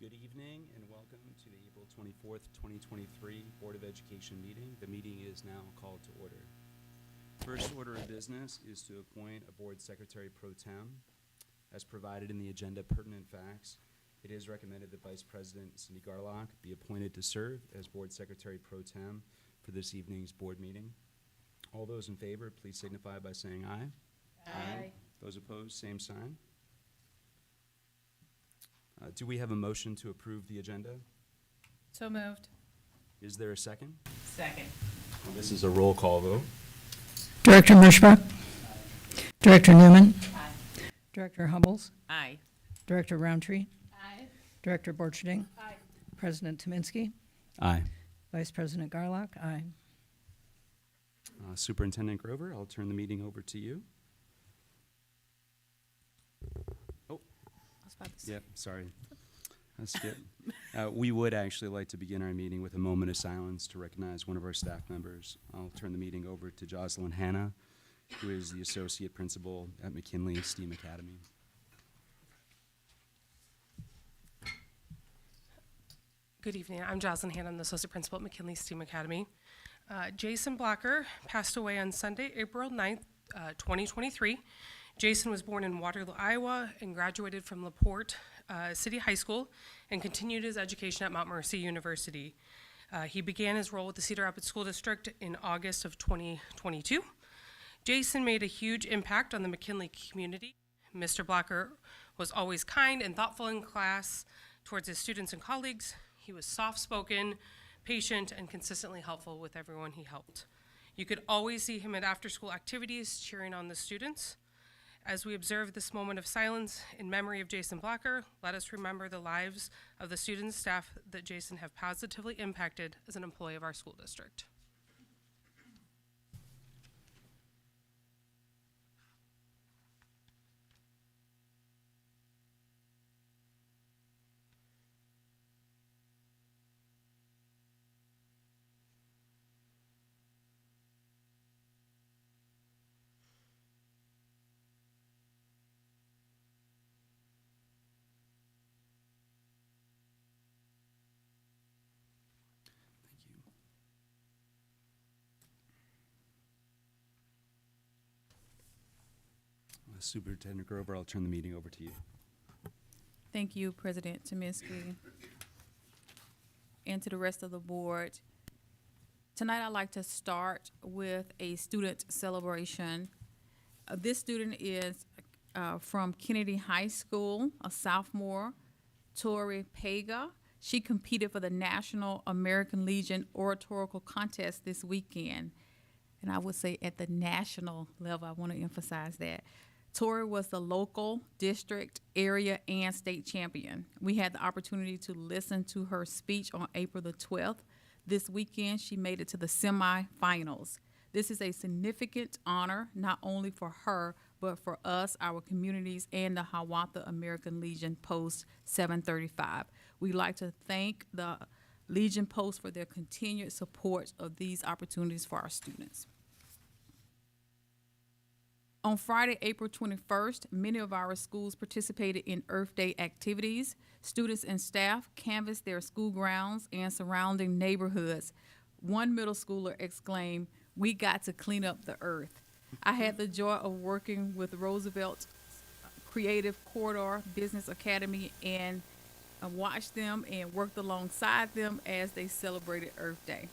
Good evening and welcome to the April 24th, 2023 Board of Education meeting. The meeting is now called to order. First order of business is to appoint a Board Secretary Pro Tem. As provided in the agenda pertinent facts, it is recommended that Vice President Cindy Garlock be appointed to serve as Board Secretary Pro Tem for this evening's board meeting. All those in favor, please signify by saying aye. Aye. Those opposed, same sign. Do we have a motion to approve the agenda? So moved. Is there a second? Second. This is a roll call vote. Director Mushbach. Director Newman. Aye. Director Hubbles. Aye. Director Roundtree. Aye. Director Borcherding. Aye. President Tominski. Aye. Vice President Garlock. Aye. Superintendent Grover, I'll turn the meeting over to you. Yep, sorry. I skipped. We would actually like to begin our meeting with a moment of silence to recognize one of our staff members. I'll turn the meeting over to Jocelyn Hanna, who is the Associate Principal at McKinley STEAM Academy. Good evening. I'm Jocelyn Hanna. I'm the Associate Principal at McKinley STEAM Academy. Jason Blocker passed away on Sunday, April 9th, 2023. Jason was born in Waterloo, Iowa, and graduated from LaPorte City High School and continued his education at Mount Mercy University. He began his role with the Cedar Rapids School District in August of 2022. Jason made a huge impact on the McKinley community. Mr. Blocker was always kind and thoughtful in class towards his students and colleagues. He was soft-spoken, patient, and consistently helpful with everyone he helped. You could always see him at after-school activities cheering on the students. As we observe this moment of silence in memory of Jason Blocker, let us remember the lives of the students and staff that Jason have positively impacted as an employee of our school district. Superintendent Grover, I'll turn the meeting over to you. Thank you, President Tominski, and to the rest of the board. Tonight, I'd like to start with a student celebration. This student is from Kennedy High School, a sophomore, Tori Pega. She competed for the National American Legion Oratorical Contest this weekend. And I would say at the national level, I want to emphasize that. Tori was the local, district, area, and state champion. We had the opportunity to listen to her speech on April the 12th. This weekend, she made it to the semifinals. This is a significant honor, not only for her, but for us, our communities, and the Hiawatha American Legion Post 735. We'd like to thank the Legion Post for their continued support of these opportunities for our students. On Friday, April 21st, many of our schools participated in Earth Day activities. Students and staff canvassed their school grounds and surrounding neighborhoods. One middle schooler exclaimed, "We got to clean up the earth." I had the joy of working with Roosevelt Creative Corridor Business Academy and watched them and worked alongside them as they celebrated Earth Day.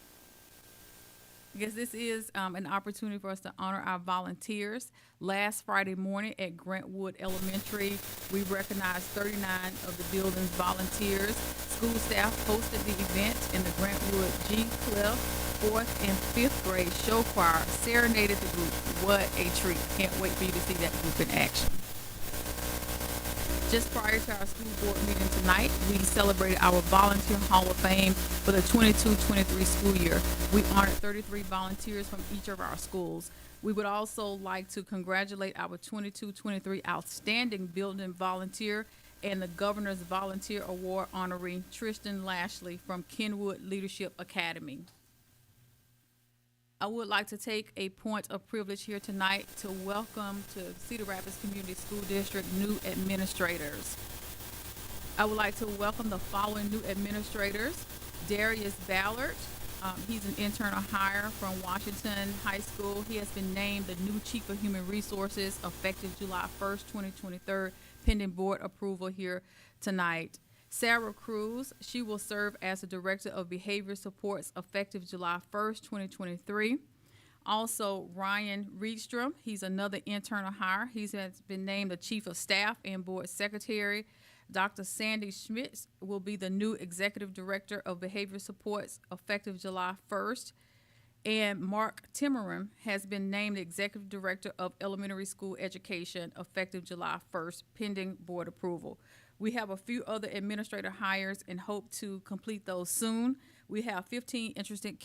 I guess this is an opportunity for us to honor our volunteers. Last Friday morning at Grantwood Elementary, we recognized 39 of the building's volunteers. School staff hosted the event in the Grantwood G. Cliff 4th and 5th grade show choir serenaded the group. What a treat. Can't wait for you to see that group in action. Just prior to our school board meeting tonight, we celebrated our Volunteer Hall of Fame for the 22-23 school year. We honored 33 volunteers from each of our schools. We would also like to congratulate our 22-23 Outstanding Building Volunteer and the Governor's Volunteer Award honoree Tristan Lashley from Kenwood Leadership Academy. I would like to take a point of privilege here tonight to welcome to Cedar Rapids Community School District new administrators. I would like to welcome the following new administrators. Darius Ballard, he's an internal hire from Washington High School. He has been named the new Chief of Human Resources effective July 1st, 2023, pending board approval here tonight. Sarah Cruz, she will serve as the Director of Behavior Supports effective July 1st, 2023. Also, Ryan Reedstrom, he's another internal hire. He has been named the Chief of Staff and Board Secretary. Dr. Sandy Schmitz will be the new Executive Director of Behavior Supports effective July 1st. And Mark Timmerman has been named Executive Director of Elementary School Education effective July 1st, pending board approval. We have a few other administrator hires and hope to complete those soon. We have 15 interested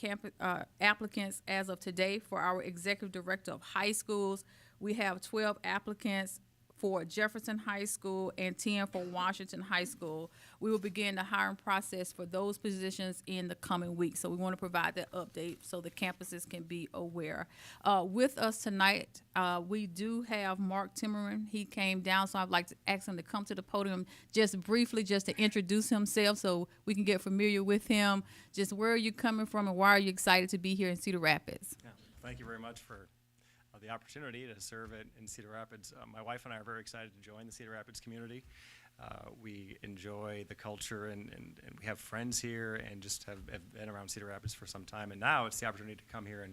applicants as of today for our Executive Director of High Schools. We have 12 applicants for Jefferson High School and 10 for Washington High School. We will begin the hiring process for those positions in the coming weeks. So we want to provide that update so the campuses can be aware. With us tonight, we do have Mark Timmerman. He came down, so I'd like to ask him to come to the podium just briefly, just to introduce himself so we can get familiar with him. Just where are you coming from and why are you excited to be here in Cedar Rapids? Yeah, thank you very much for the opportunity to serve in Cedar Rapids. My wife and I are very excited to join the Cedar Rapids community. We enjoy the culture and we have friends here and just have been around Cedar Rapids for some time. And now it's the opportunity to come here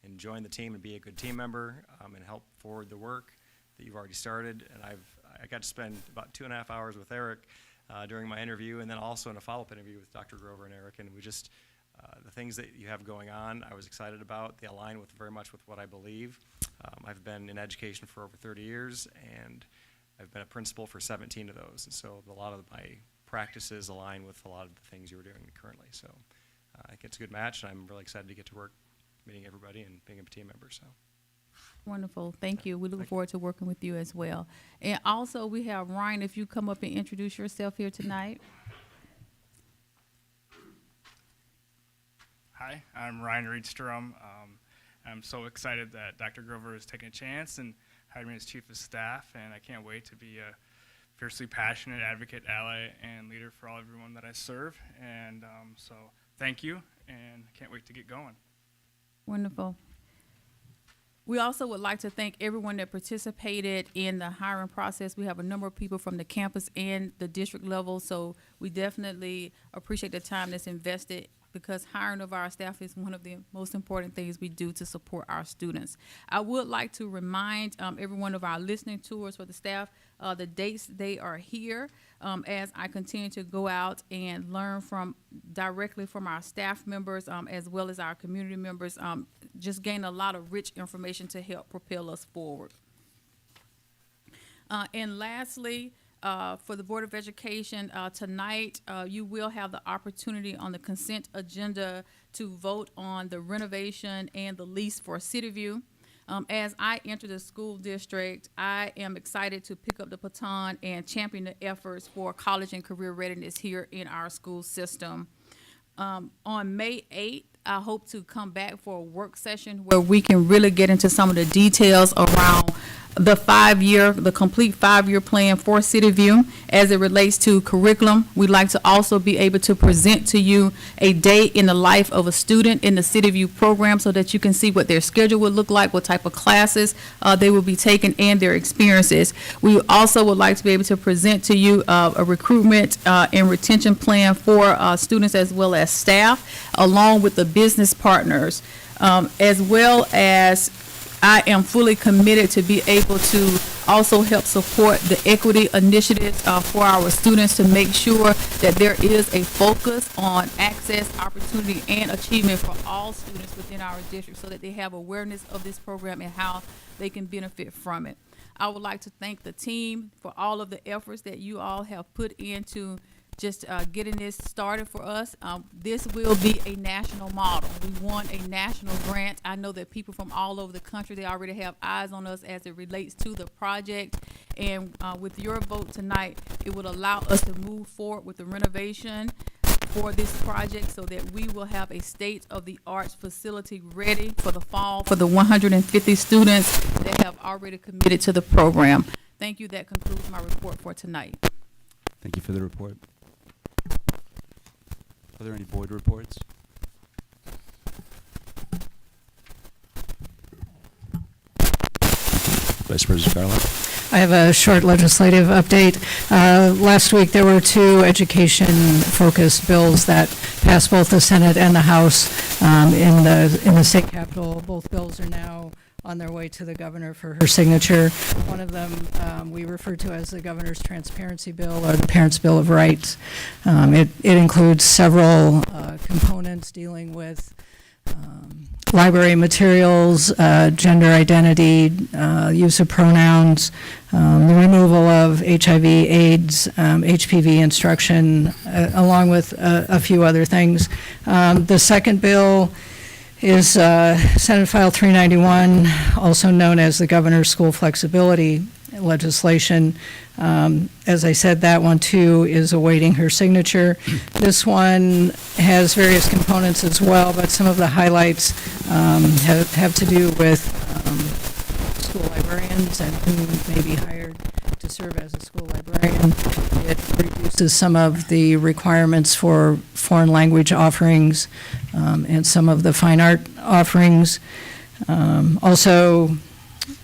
and join the team and be a good team member and help forward the work that you've already started. And I got to spend about 2.5 hours with Eric during my interview, and then also in a follow-up interview with Dr. Grover and Eric. And we just, the things that you have going on, I was excited about. They align with very much with what I believe. I've been in education for over 30 years, and I've been a principal for 17 of those. And so a lot of my practices align with a lot of the things you're doing currently. So I think it's a good match, and I'm really excited to get to work meeting everybody and being a team member. So. Wonderful. Thank you. We look forward to working with you as well. And also, we have Ryan, if you come up and introduce yourself here tonight. Hi, I'm Ryan Reedstrom. I'm so excited that Dr. Grover is taking a chance and hired me as Chief of Staff, and I can't wait to be a fiercely passionate advocate, ally, and leader for everyone that I serve. And so thank you, and I can't wait to get going. Wonderful. We also would like to thank everyone that participated in the hiring process. We have a number of people from the campus and the district level, so we definitely appreciate the time that's invested, because hiring of our staff is one of the most important things we do to support our students. I would like to remind everyone of our listening tours for the staff, the dates they are here, as I continue to go out and learn directly from our staff members, as well as our community members, just gain a lot of rich information to help propel us forward. And lastly, for the Board of Education, tonight you will have the opportunity on the consent agenda to vote on the renovation and the lease for CityView. As I enter the school district, I am excited to pick up the baton and champion the efforts for college and career readiness here in our school system. On May 8th, I hope to come back for a work session where we can really get into some of the details around the complete 5-year plan for CityView as it relates to curriculum. We'd like to also be able to present to you a day in the life of a student in the CityView program so that you can see what their schedule would look like, what type of classes they will be taking, and their experiences. We also would like to be able to present to you a recruitment and retention plan for students as well as staff, along with the business partners, as well as I am fully committed to be able to also help support the equity initiatives for our students to make sure that there is a focus on access, opportunity, and achievement for all students within our district so that they have awareness of this program and how they can benefit from it. I would like to thank the team for all of the efforts that you all have put into just getting this started for us. This will be a national model. We won a national grant. I know that people from all over the country, they already have eyes on us as it relates to the project. And with your vote tonight, it would allow us to move forward with the renovation for this project so that we will have a state-of-the-art facility ready for the fall for the 150 students that have already committed to the program. Thank you. That concludes my report for tonight. Thank you for the report. Are there any board reports? Vice President Garlock. I have a short legislative update. Last week, there were two education-focused bills that passed both the Senate and the House in the state capitol. Both bills are now on their way to the governor for her signature. One of them we refer to as the Governor's Transparency Bill or the Parents' Bill of Rights. It includes several components dealing with library materials, gender identity, use of pronouns, the removal of HIV, AIDS, HPV instruction, along with a few other things. The second bill is Senate File 391, also known as the Governor's School Flexibility legislation. As I said, that one too is awaiting her signature. This one has various components as well, but some of the highlights have to do with school librarians and who may be hired to serve as a school librarian. It reduces some of the requirements for foreign language offerings and some of the fine art offerings. Also,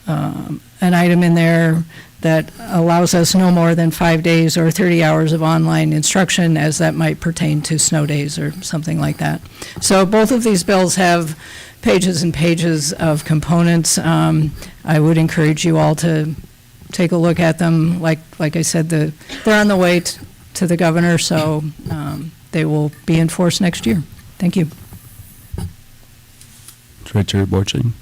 an item in there that allows us no more than 5 days or 30 hours of online instruction, as that might pertain to snow days or something like that. So both of these bills have pages and pages of components. I would encourage you all to take a look at them. Like I said, they're on the way to the governor, so they will be in force next year. Thank you. Director Borching.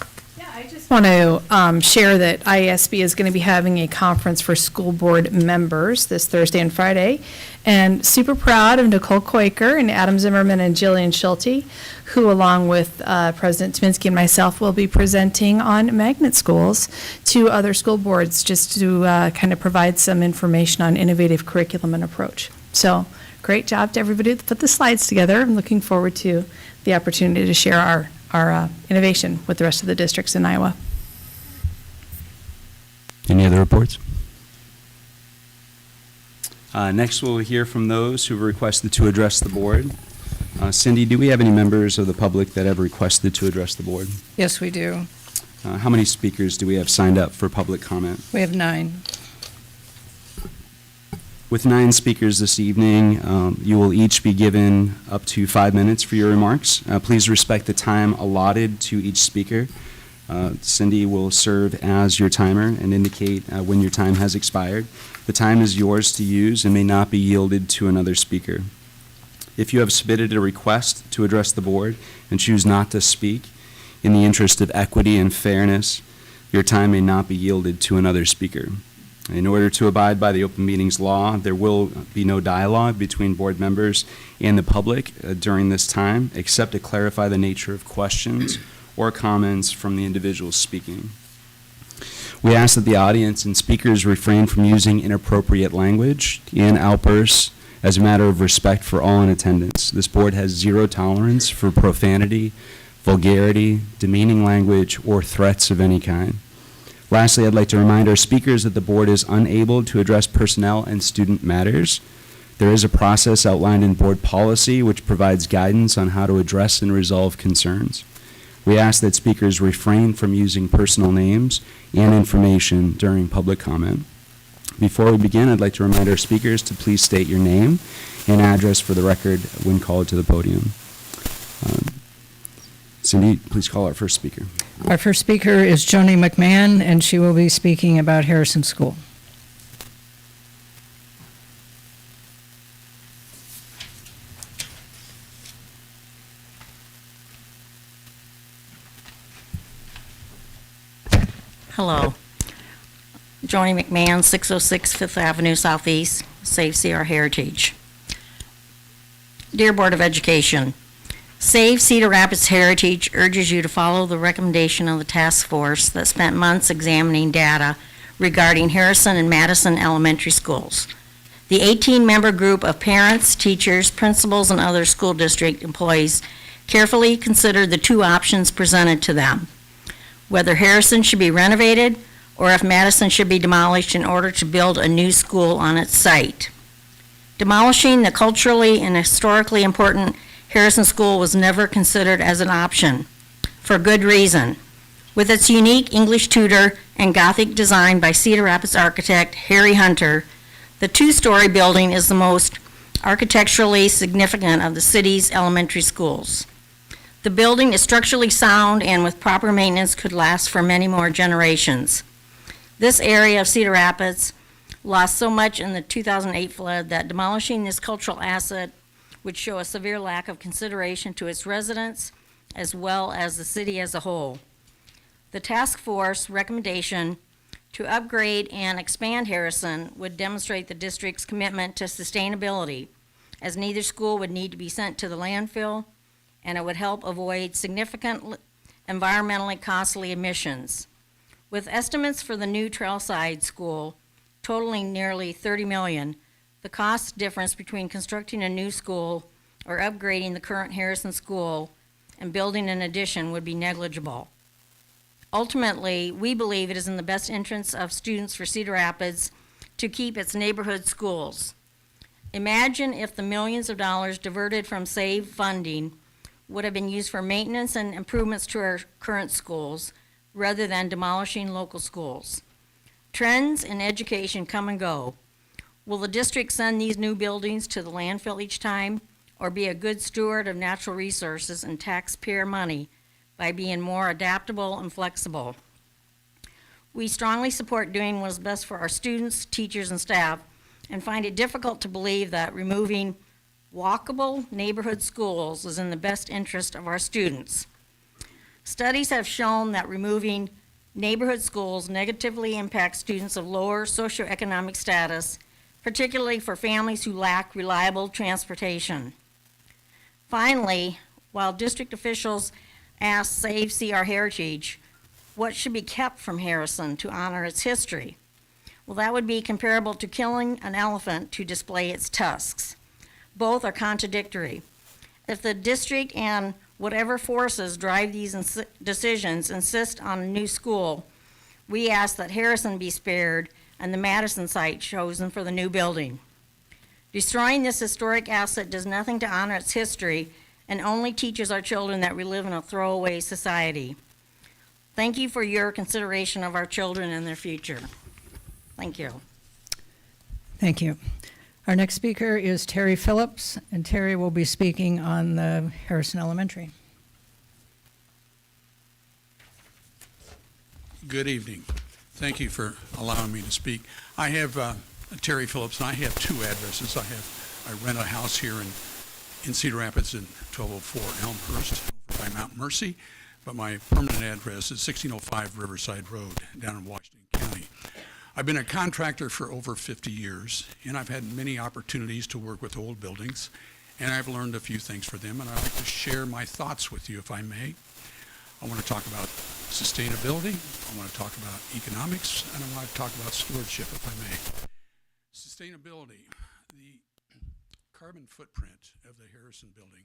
I want to share that ISB is going to be having a conference for school board members this Thursday and Friday, and super proud of Nicole Quaker and Adam Zimmerman and Jillian Schulte, who along with President Tominski and myself will be presenting on magnet schools to other school boards, just to kind of provide some information on innovative curriculum and approach. So great job to everybody that put the slides together. I'm looking forward to the opportunity to share our innovation with the rest of the districts in Iowa. Any other reports? Next, we'll hear from those who have requested to address the board. Cindy, do we have any members of the public that have requested to address the board? Yes, we do. How many speakers do we have signed up for public comment? We have 9. With 9 speakers this evening, you will each be given up to 5 minutes for your remarks. Please respect the time allotted to each speaker. Cindy will serve as your timer and indicate when your time has expired. The time is yours to use and may not be yielded to another speaker. If you have submitted a request to address the board and choose not to speak, in the interest of equity and fairness, your time may not be yielded to another speaker. In order to abide by the open meetings law, there will be no dialogue between board members and the public during this time, except to clarify the nature of questions or comments from the individuals speaking. We ask that the audience and speakers refrain from using inappropriate language and outbursts as a matter of respect for all in attendance. This board has zero tolerance for profanity, vulgarity, demeaning language, or threats of any kind. Lastly, I'd like to remind our speakers that the board is unable to address personnel and student matters. There is a process outlined in board policy which provides guidance on how to address and resolve concerns. We ask that speakers refrain from using personal names and information during public comment. Before we begin, I'd like to remind our speakers to please state your name and address for the record when called to the podium. Cindy, please call our first speaker. Our first speaker is Joni McMahon, and she will be speaking about Harrison School. Hello. Joni McMahon, 606 Fifth Avenue Southeast, Save Cedar Heritage. Dear Board of Education, Save Cedar Rapids Heritage urges you to follow the recommendation of the task force that spent months examining data regarding Harrison and Madison elementary schools. The 18-member group of parents, teachers, principals, and other school district employees carefully considered the 2 options presented to them: whether Harrison should be renovated or if Madison should be demolished in order to build a new school on its site. Demolishing the culturally and historically important Harrison School was never considered as an option, for good reason. With its unique English tutor and Gothic design by Cedar Rapids architect Harry Hunter, the two-story building is the most architecturally significant of the city's elementary schools. The building is structurally sound and with proper maintenance could last for many more generations. This area of Cedar Rapids lost so much in the 2008 flood that demolishing this cultural asset would show a severe lack of consideration to its residents as well as the city as a whole. The task force recommendation to upgrade and expand Harrison would demonstrate the district's commitment to sustainability, as neither school would need to be sent to the landfill, and it would help avoid significant environmentally costly emissions. With estimates for the new Trailside School totaling nearly $30 million, the cost difference between constructing a new school or upgrading the current Harrison School and building an addition would be negligible. Ultimately, we believe it is in the best interest of students for Cedar Rapids to keep its neighborhood schools. Imagine if the millions of dollars diverted from SAVE funding would have been used for maintenance and improvements to our current schools rather than demolishing local schools. Trends in education come and go. Will the district send these new buildings to the landfill each time, or be a good steward of natural resources and taxpayer money by being more adaptable and flexible? We strongly support doing what is best for our students, teachers, and staff, and find it difficult to believe that removing walkable neighborhood schools is in the best interest of our students. Studies have shown that removing neighborhood schools negatively impacts students of lower socioeconomic status, particularly for families who lack reliable transportation. Finally, while district officials ask Save CR Heritage what should be kept from Harrison to honor its history, well, that would be comparable to killing an elephant to display its tusks. Both are contradictory. If the district and whatever forces drive these decisions insist on a new school, we ask that Harrison be spared and the Madison site chosen for the new building. Destroying this historic asset does nothing to honor its history and only teaches our children that we live in a throwaway society. Thank you for your consideration of our children and their future. Thank you. Thank you. Our next speaker is Terry Phillips, and Terry will be speaking on the Harrison Elementary. Good evening. Thank you for allowing me to speak. I have Terry Phillips, and I have two addresses. I rent a house here in Cedar Rapids in 1204 Elmhurst by Mount Mercy, but my permanent address is 1605 Riverside Road down in Washington County. I've been a contractor for over 50 years, and I've had many opportunities to work with old buildings, and I've learned a few things for them, and I'd like to share my thoughts with you, if I may. I want to talk about sustainability, I want to talk about economics, and I want to talk about stewardship, if I may. Sustainability, the carbon footprint of the Harrison building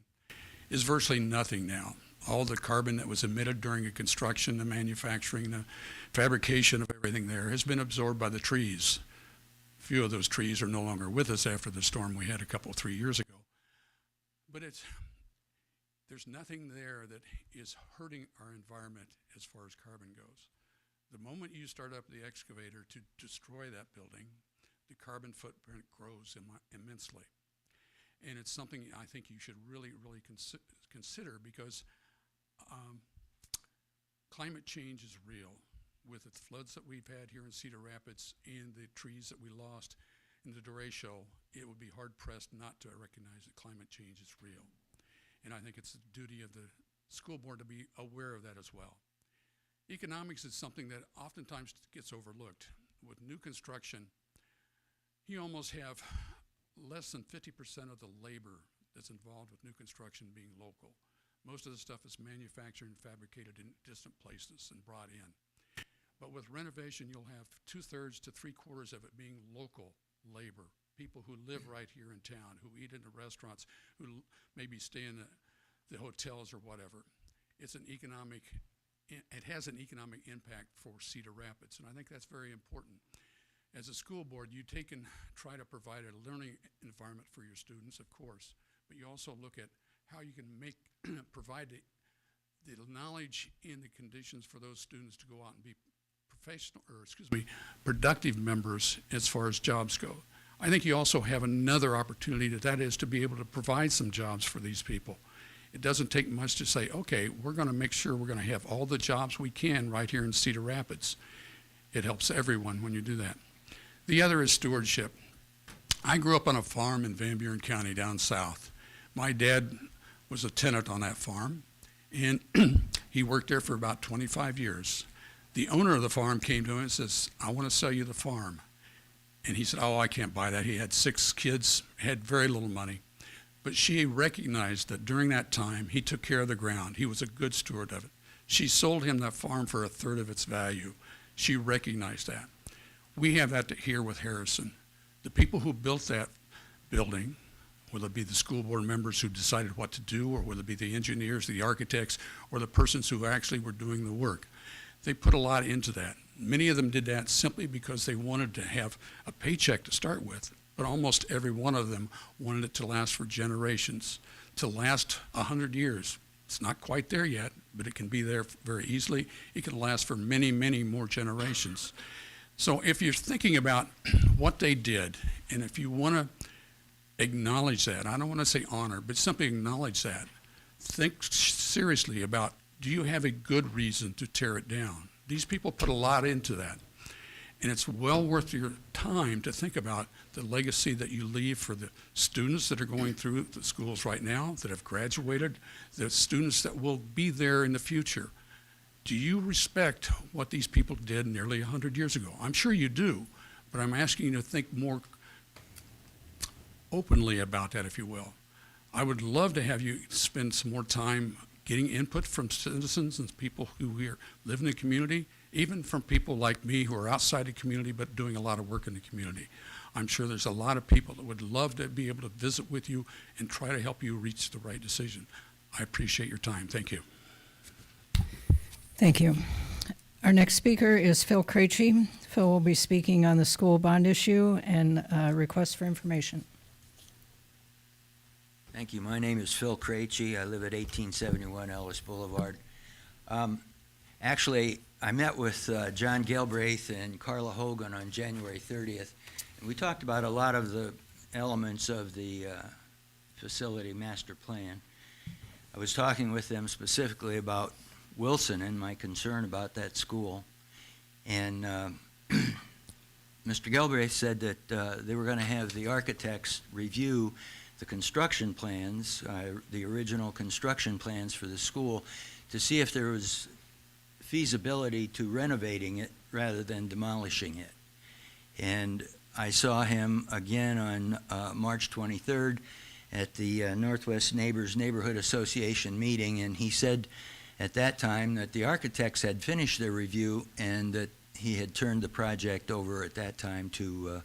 is virtually nothing now. All the carbon that was emitted during the construction, the manufacturing, the fabrication of everything there has been absorbed by the trees. A few of those trees are no longer with us after the storm we had 3 years ago. But there's nothing there that is hurting our environment as far as carbon goes. The moment you start up the excavator to destroy that building, the carbon footprint grows immensely. And it's something I think you should really, really consider because climate change is real. With the floods that we've had here in Cedar Rapids and the trees that we lost in the derecho, it would be hard-pressed not to recognize that climate change is real. And I think it's the duty of the school board to be aware of that as well. Economics is something that oftentimes gets overlooked. With new construction, you almost have less than 50% of the labor that's involved with new construction being local. Most of the stuff is manufactured and fabricated in distant places and brought in. But with renovation, you'll have 2/3 to 3/4 of it being local labor, people who live right here in town, who eat in the restaurants, who maybe stay in the hotels or whatever. It has an economic impact for Cedar Rapids, and I think that's very important. As a school board, you take and try to provide a learning environment for your students, of course, but you also look at how you can provide the knowledge and the conditions for those students to go out and be productive members as far as jobs go. I think you also have another opportunity, that is to be able to provide some jobs for these people. It doesn't take much to say, okay, we're going to make sure we're going to have all the jobs we can right here in Cedar Rapids. It helps everyone when you do that. The other is stewardship. I grew up on a farm in Van Buren County down south. My dad was a tenant on that farm, and he worked there for about 25 years. The owner of the farm came to him and says, I want to sell you the farm. And he said, oh, I can't buy that. He had 6 kids, had very little money. But she recognized that during that time, he took care of the ground. He was a good steward of it. She sold him that farm for 1/3 of its value. She recognized that. We have that here with Harrison. The people who built that building, whether it be the school board members who decided what to do, or whether it be the engineers, the architects, or the persons who actually were doing the work, they put a lot into that. Many of them did that simply because they wanted to have a paycheck to start with, but almost every one of them wanted it to last for generations, to last 100 years. It's not quite there yet, but it can be there very easily. It can last for many, many more generations. So if you're thinking about what they did, and if you want to acknowledge that, I don't want to say honor, but simply acknowledge that, think seriously about, do you have a good reason to tear it down? These people put a lot into that. And it's well worth your time to think about the legacy that you leave for the students that are going through the schools right now, that have graduated, the students that will be there in the future. Do you respect what these people did nearly 100 years ago? I'm sure you do, but I'm asking you to think more openly about that, if you will. I would love to have you spend some more time getting input from citizens and people who here live in the community, even from people like me who are outside the community but doing a lot of work in the community. I'm sure there's a lot of people that would love to be able to visit with you and try to help you reach the right decision. I appreciate your time. Thank you. Thank you. Our next speaker is Phil Creche. Phil will be speaking on the school bond issue and request for information. Thank you. My name is Phil Creche. I live at 1871 Ellis Boulevard. Actually, I met with John Galbraith and Carla Hogan on January 30th, and we talked about a lot of the elements of the facility master plan. I was talking with them specifically about Wilson and my concern about that school. And Mr. Galbraith said that they were going to have the architects review the construction plans, the original construction plans for the school, to see if there was feasibility to renovating it rather than demolishing it. And I saw him again on March 23rd at the Northwest Neighbors Neighborhood Association meeting, and he said at that time that the architects had finished their review and that he had turned the project over at that time to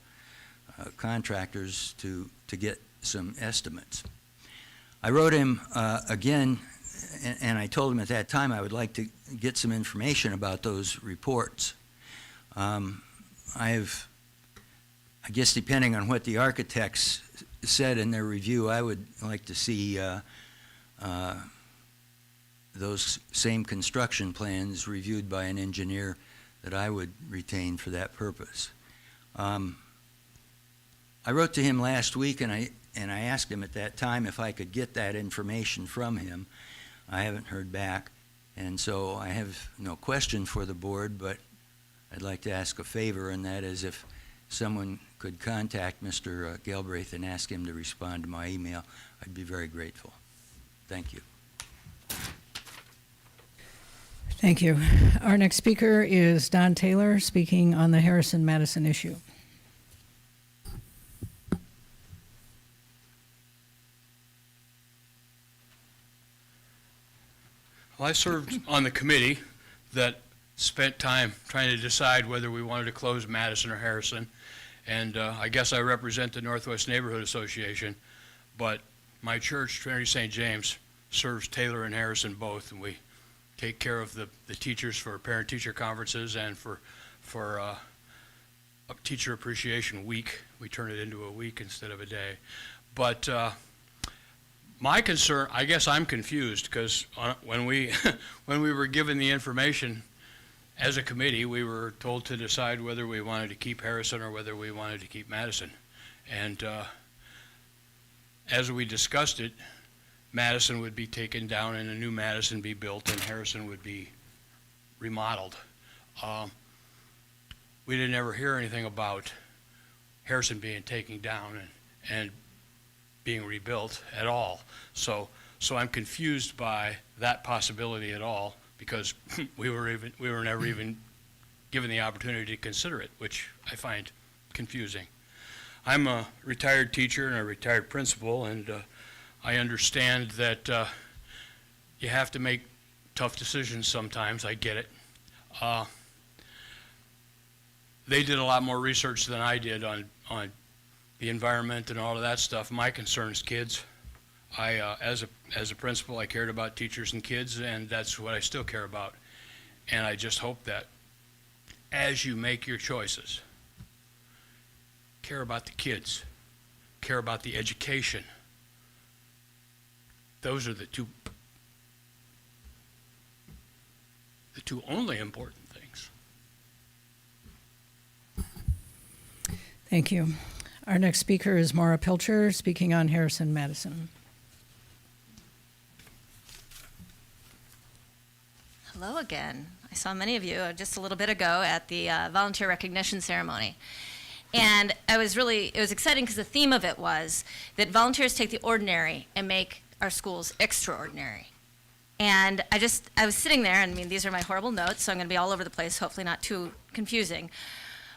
contractors to get some estimates. I wrote him again, and I told him at that time I would like to get some information about those reports. I guess depending on what the architects said in their review, I would like to see those same construction plans reviewed by an engineer that I would retain for that purpose. I wrote to him last week, and I asked him at that time if I could get that information from him. I haven't heard back, and so I have no question for the board, but I'd like to ask a favor, and that is if someone could contact Mr. Galbraith and ask him to respond to my email, I'd be very grateful. Thank you. Thank you. Our next speaker is Don Taylor, speaking on the Harrison-Madison issue. Well, I served on the committee that spent time trying to decide whether we wanted to close Madison or Harrison. And I guess I represent the Northwest Neighborhood Association, but my church, Trinity St. James, serves Taylor and Harrison both, and we take care of the teachers for parent-teacher conferences and for Teacher Appreciation Week. We turn it into a week instead of a day. But my concern, I guess I'm confused, because when we when we were given the information as a committee, we were told to decide whether we wanted to keep Harrison or whether we wanted to keep Madison. And as we discussed it, Madison would be taken down and a new Madison be built, and Harrison would be remodeled. We didn't ever hear anything about Harrison being taken down and being rebuilt at all. So I'm confused by that possibility at all, because we were never even given the opportunity to consider it, which I find confusing. I'm a retired teacher and a retired principal, and I understand that you have to make tough decisions sometimes. I get it. They did a lot more research than I did on the environment and all of that stuff. My concern is kids. As a principal, I cared about teachers and kids, and that's what I still care about. And I just hope that as you make your choices, care about the kids, care about the education. Those are the two only important things. Thank you. Our next speaker is Maura Pilcher, speaking on Harrison Madison. Hello again. I saw many of you just a little bit ago at the volunteer recognition ceremony. And it was exciting because the theme of it was that volunteers take the ordinary and make our schools extraordinary. And I was sitting there, and I mean, these are my horrible notes, so I'm going to be all over the place, hopefully not too confusing.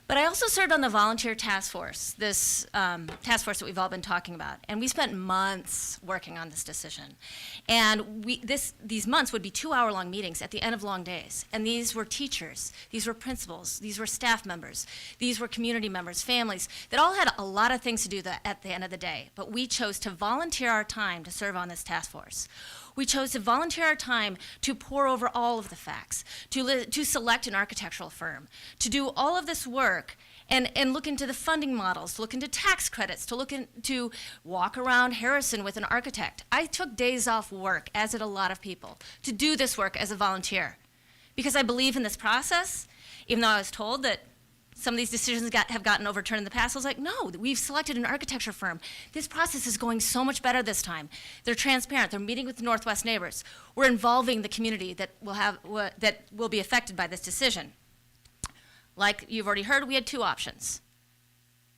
But I also served on the volunteer task force, this task force that we've all been talking about. And we spent months working on this decision. And these months would be 2-hour-long meetings at the end of long days. And these were teachers, these were principals, these were staff members, these were community members, families, that all had a lot of things to do at the end of the day. But we chose to volunteer our time to serve on this task force. We chose to volunteer our time to pore over all of the facts, to select an architectural firm, to do all of this work and look into the funding models, to look into tax credits, to walk around Harrison with an architect. I took days off work, as did a lot of people, to do this work as a volunteer. Because I believe in this process, even though I was told that some of these decisions have gotten overturned in the past. I was like, no, we've selected an architecture firm. This process is going so much better this time. They're transparent. They're meeting with the Northwest neighbors. We're involving the community that will be affected by this decision. Like you've already heard, we had 2 options.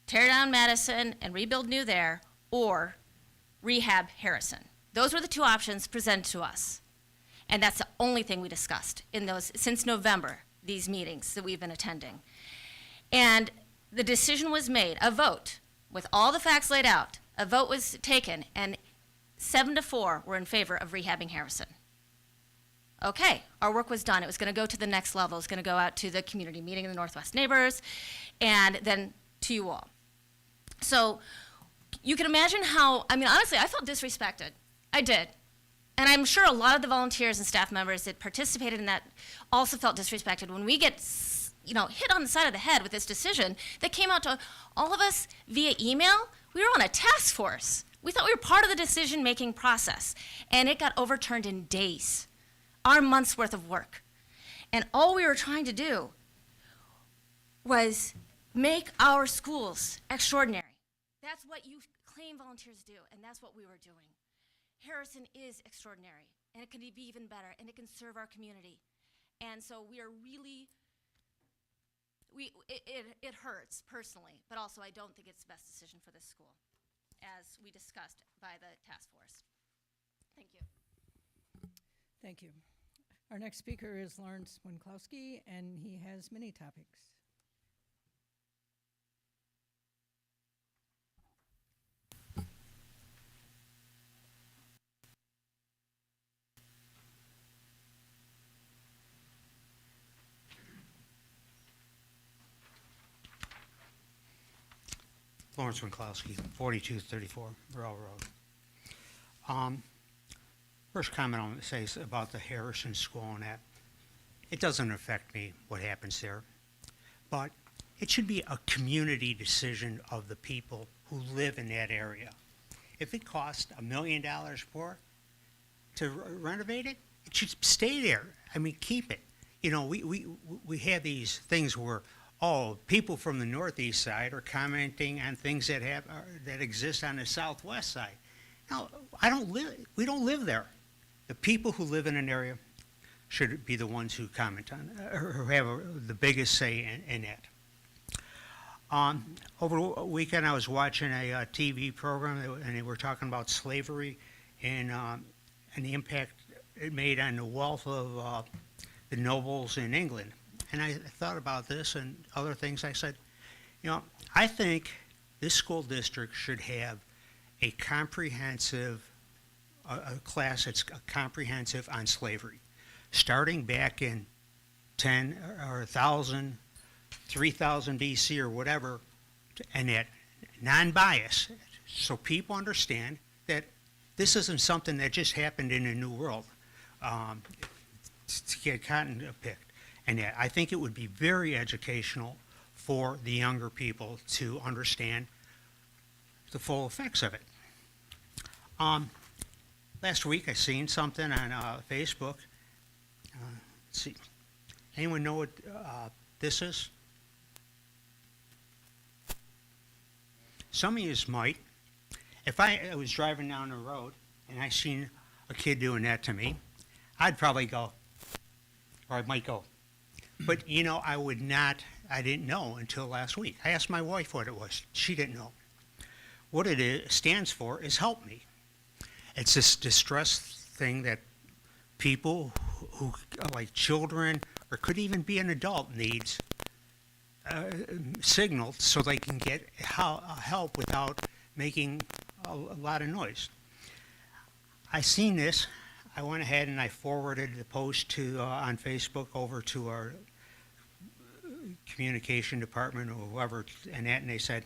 Tear down Madison and rebuild new there, or rehab Harrison. Those were the 2 options presented to us. And that's the only thing we discussed in those, since November, these meetings that we've been attending. And the decision was made, a vote, with all the facts laid out. A vote was taken, and 7-4 were in favor of rehabbing Harrison. Okay, our work was done. It was going to go to the next level. It was going to go out to the community meeting of the Northwest neighbors, and then to you all. So you can imagine how, I mean, honestly, I felt disrespected. I did. And I'm sure a lot of the volunteers and staff members that participated in that also felt disrespected when we get hit on the side of the head with this decision that came out to all of us via email. We were on a task force. We thought we were part of the decision-making process, and it got overturned in days, our month's worth of work. And all we were trying to do was make our schools extraordinary. That's what you claim volunteers do, and that's what we were doing. Harrison is extraordinary, and it can be even better, and it can serve our community. And so we are really, it hurts personally, but also I don't think it's the best decision for this school, as we discussed by the task force. Thank you. Thank you. Our next speaker is Lawrence Winkowski, and he has many topics. Lawrence Winkowski, 4234 Burrell Road. First comment I want to say is about the Harrison School and that. It doesn't affect me what happens there, but it should be a community decision of the people who live in that area. If it costs $1 million more to renovate it, it should stay there. I mean, keep it. You know, we have these things where, oh, people from the northeast side are commenting on things that exist on the southwest side. No, we don't live there. The people who live in an area should be the ones who comment on, or who have the biggest say in that. Over the weekend, I was watching a TV program, and they were talking about slavery and the impact it made on the wealth of the nobles in England. And I thought about this and other things. I said, you know, I think this school district should have a comprehensive, a class that's comprehensive on slavery, starting back in 10 or 1,000, 3,000 BC or whatever, and that non-bias, so people understand that this isn't something that just happened in a new world to get cotton picked. And I think it would be very educational for the younger people to understand the full effects of it. Last week I seen something on Facebook. Let's see. Anyone know what this is? Some of you might. If I was driving down the road and I seen a kid doing that to me, I'd probably go, or I might go. But, you know, I didn't know until last week. I asked my wife what it was. She didn't know. What it stands for is help me. It's this distress thing that people who like children, or could even be an adult, needs signaled so they can get help without making a lot of noise. I seen this. I went ahead and I forwarded the post to on Facebook over to our communication department or whoever, and they said,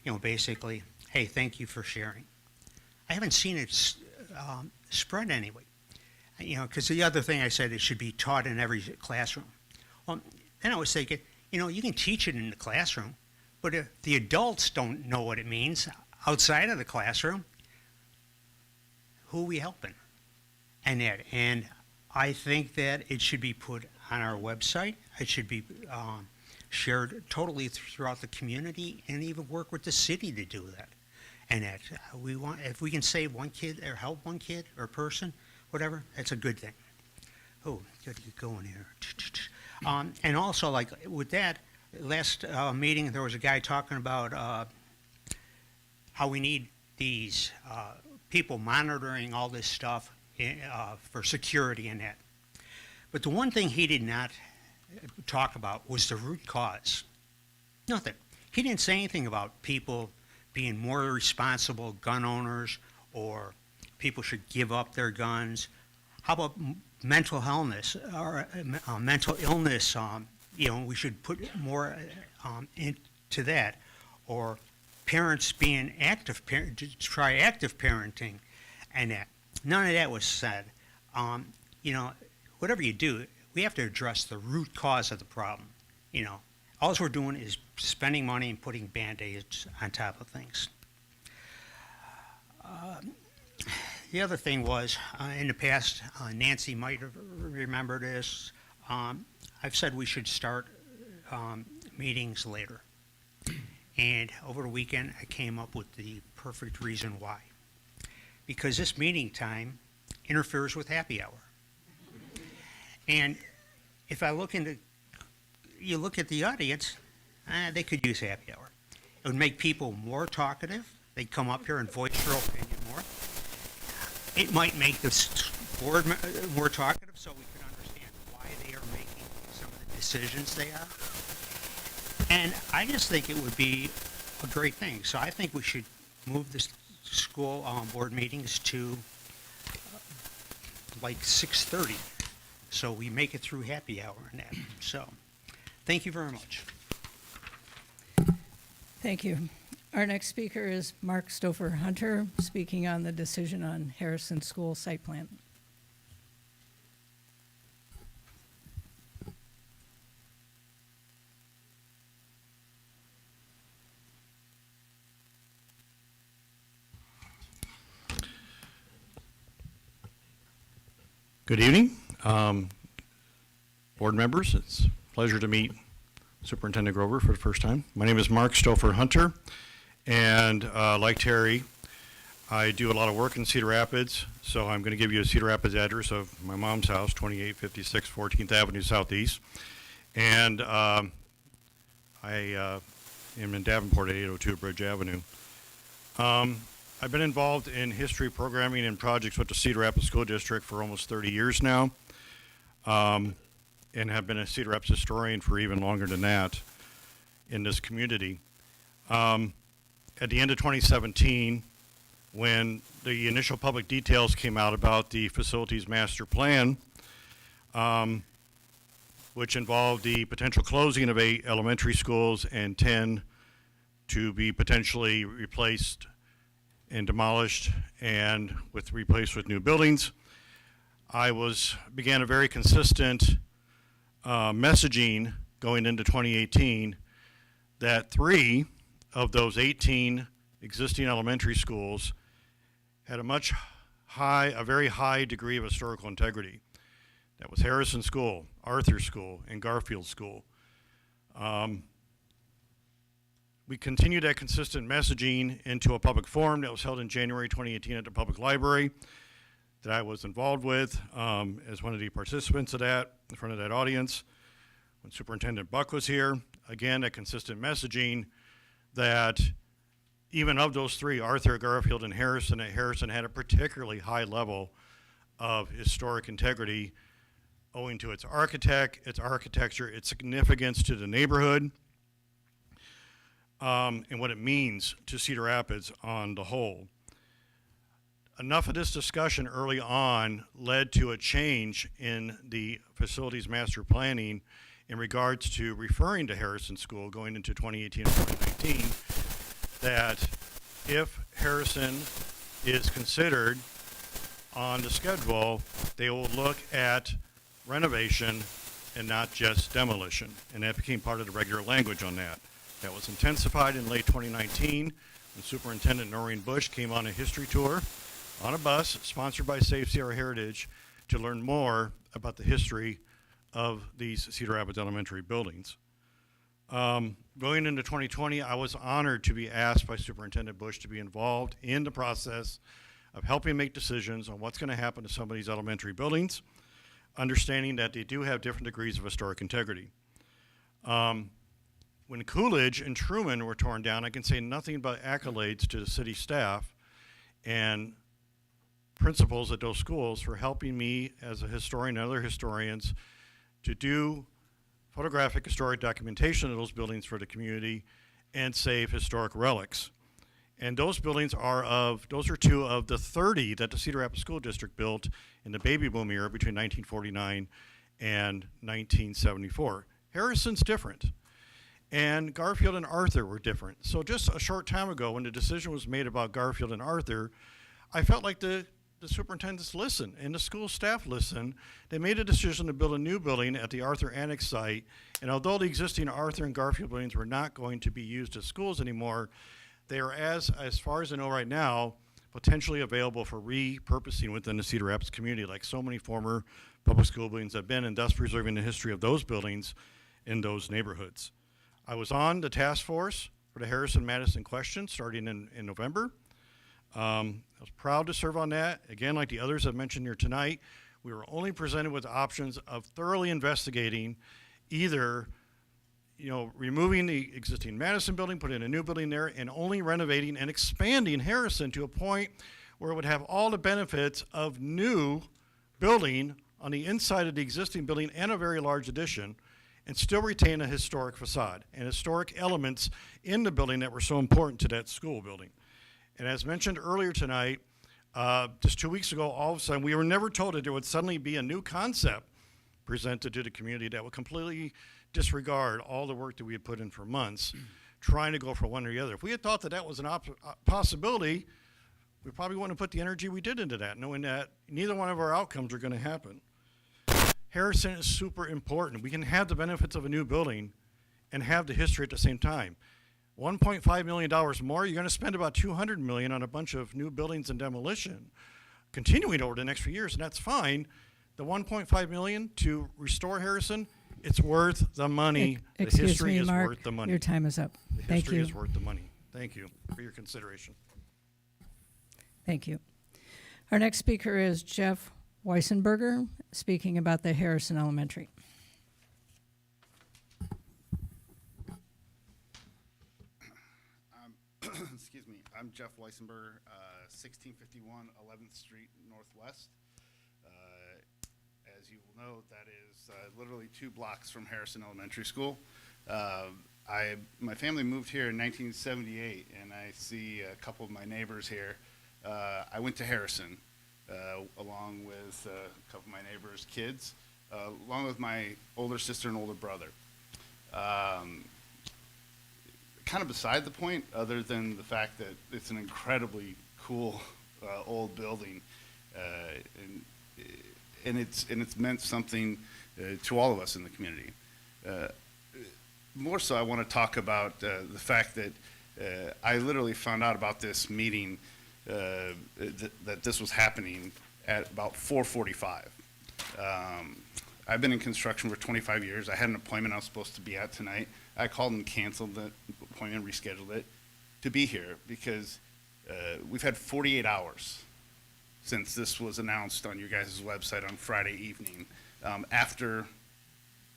you know, basically, hey, thank you for sharing. I haven't seen it spread anyway, you know, because the other thing I said, it should be taught in every classroom. Well, then I was thinking, you know, you can teach it in the classroom, but if the adults don't know what it means outside of the classroom, who are we helping? And I think that it should be put on our website. It should be shared totally throughout the community, and even work with the city to do that. And that if we can save one kid or help one kid or person, whatever, that's a good thing. Oh, gotta get going here. And also, like with that, last meeting there was a guy talking about how we need these people monitoring all this stuff for security and that. But the one thing he did not talk about was the root cause. Nothing. He didn't say anything about people being more responsible gun owners, or people should give up their guns. How about mental illness or mental illness? You know, we should put more into that, or parents being active, try active parenting, and that. None of that was said. You know, whatever you do, we have to address the root cause of the problem. You know, all we're doing is spending money and putting Band-Aids on top of things. The other thing was, in the past, Nancy might have remembered this, I've said we should start meetings later. And over the weekend, I came up with the perfect reason why. Because this meeting time interferes with happy hour. And if I you look at the audience, they could use happy hour. It would make people more talkative. They'd come up here and voice their opinion more. It might make the board more talkative, so we can understand why they are making some of the decisions they are. And I just think it would be a great thing. So I think we should move this school board meetings to like 6:30, so we make it through happy hour and that. So, thank you very much. Thank you. Our next speaker is Mark Stouffer Hunter, speaking on the decision on Harrison School site plan. Good evening, board members. It's a pleasure to meet Superintendent Grover for the first time. My name is Mark Stouffer Hunter, and like Terry, I do a lot of work in Cedar Rapids, so I'm going to give you a Cedar Rapids address of my mom's house, 2856 14th Avenue Southeast, and I am in Davenport at 802 Bridge Avenue. I've been involved in history programming and projects with the Cedar Rapids School District for almost 30 years now, and have been a Cedar Rapids historian for even longer than that in this community. At the end of 2017, when the initial public details came out about the facilities master plan, which involved the potential closing of 8 elementary schools and 10 to be potentially replaced and demolished and replaced with new buildings, I began a very consistent messaging going into 2018 that 3 of those 18 existing elementary schools had a very high degree of historical integrity. That was Harrison School, Arthur School, and Garfield School. We continued that consistent messaging into a public forum that was held in January 2018 at the public library that I was involved with as one of the participants of that, in front of that audience. When Superintendent Buck was here, again, that consistent messaging that even of those 3, Arthur, Garfield, and Harrison, that Harrison had a particularly high level of historic integrity owing to its architecture, its significance to the neighborhood, and what it means to Cedar Rapids on the whole. Enough of this discussion early on led to a change in the facilities master planning in regards to referring to Harrison School going into 2018 and 2019, that if Harrison is considered on the schedule, they will look at renovation and not just demolition. And that became part of the regular language on that. That was intensified in late 2019 when Superintendent Noreen Bush came on a history tour on a bus sponsored by Save Sierra Heritage to learn more about the history of these Cedar Rapids elementary buildings. Going into 2020, I was honored to be asked by Superintendent Bush to be involved in the process of helping make decisions on what's going to happen to some of these elementary buildings, understanding that they do have different degrees of historic integrity. When Coolidge and Truman were torn down, I can say nothing but accolades to the city staff and principals at those schools for helping me as a historian and other historians to do photographic historic documentation of those buildings for the community and save historic relics. And those buildings those are 2 of the 30 that the Cedar Rapids School District built in the baby boom era between 1949 and 1974. Harrison's different. And Garfield and Arthur were different. So just a short time ago, when the decision was made about Garfield and Arthur, I felt like the superintendents listened and the school staff listened. They made a decision to build a new building at the Arthur Annex site. And although the existing Arthur and Garfield buildings were not going to be used as schools anymore, they are, as far as I know right now, potentially available for repurposing within the Cedar Rapids community, like so many former public school buildings have been, and thus preserving the history of those buildings in those neighborhoods. I was on the task force for the Harrison-Madison question starting in November. I was proud to serve on that. Again, like the others I've mentioned here tonight, we were only presented with options of thoroughly investigating either removing the existing Madison building, putting a new building there, and only renovating and expanding Harrison to a point where it would have all the benefits of new building on the inside of the existing building and a very large addition, and still retain a historic facade and historic elements in the building that were so important to that school building. And as mentioned earlier tonight, just 2 weeks ago, all of a sudden, we were never told that there would suddenly be a new concept presented to the community that would completely disregard all the work that we had put in for months, trying to go for one or the other. If we had thought that that was an possibility, we probably wouldn't have put the energy we did into that, knowing that neither one of our outcomes are going to happen. Harrison is super important. We can have the benefits of a new building and have the history at the same time. $1.5 million more, you're going to spend about $200 million on a bunch of new buildings and demolition, continuing over the next few years, and that's fine. The 1.5 million to restore Harrison, it's worth the money. The Excuse history me, is Mark, worth the money. your time is up. The Thank history you. is worth the money. Thank you for your consideration. Thank you. Our next speaker is Jeff Weissenberger, speaking about the Harrison Elementary. Excuse me, I'm Jeff Weissenberger, 1651 11th Street Northwest. As you will know, that is literally 2 blocks from Harrison Elementary School. My family moved here in 1978, and I see a couple of my neighbors here. I went to Harrison along with a couple of my neighbors' kids, along with my older sister and older brother. Kind of beside the point, other than the fact that it's an incredibly cool old building, and it's meant something to all of us in the community. More so, I want to talk about the fact that I literally found out about this meeting, that this was happening at about 4:45. I've been in construction for 25 years. I had an appointment I was supposed to be at tonight. I called and canceled the appointment, rescheduled it to be here because we've had 48 hours since this was announced on your guys' website on Friday evening, after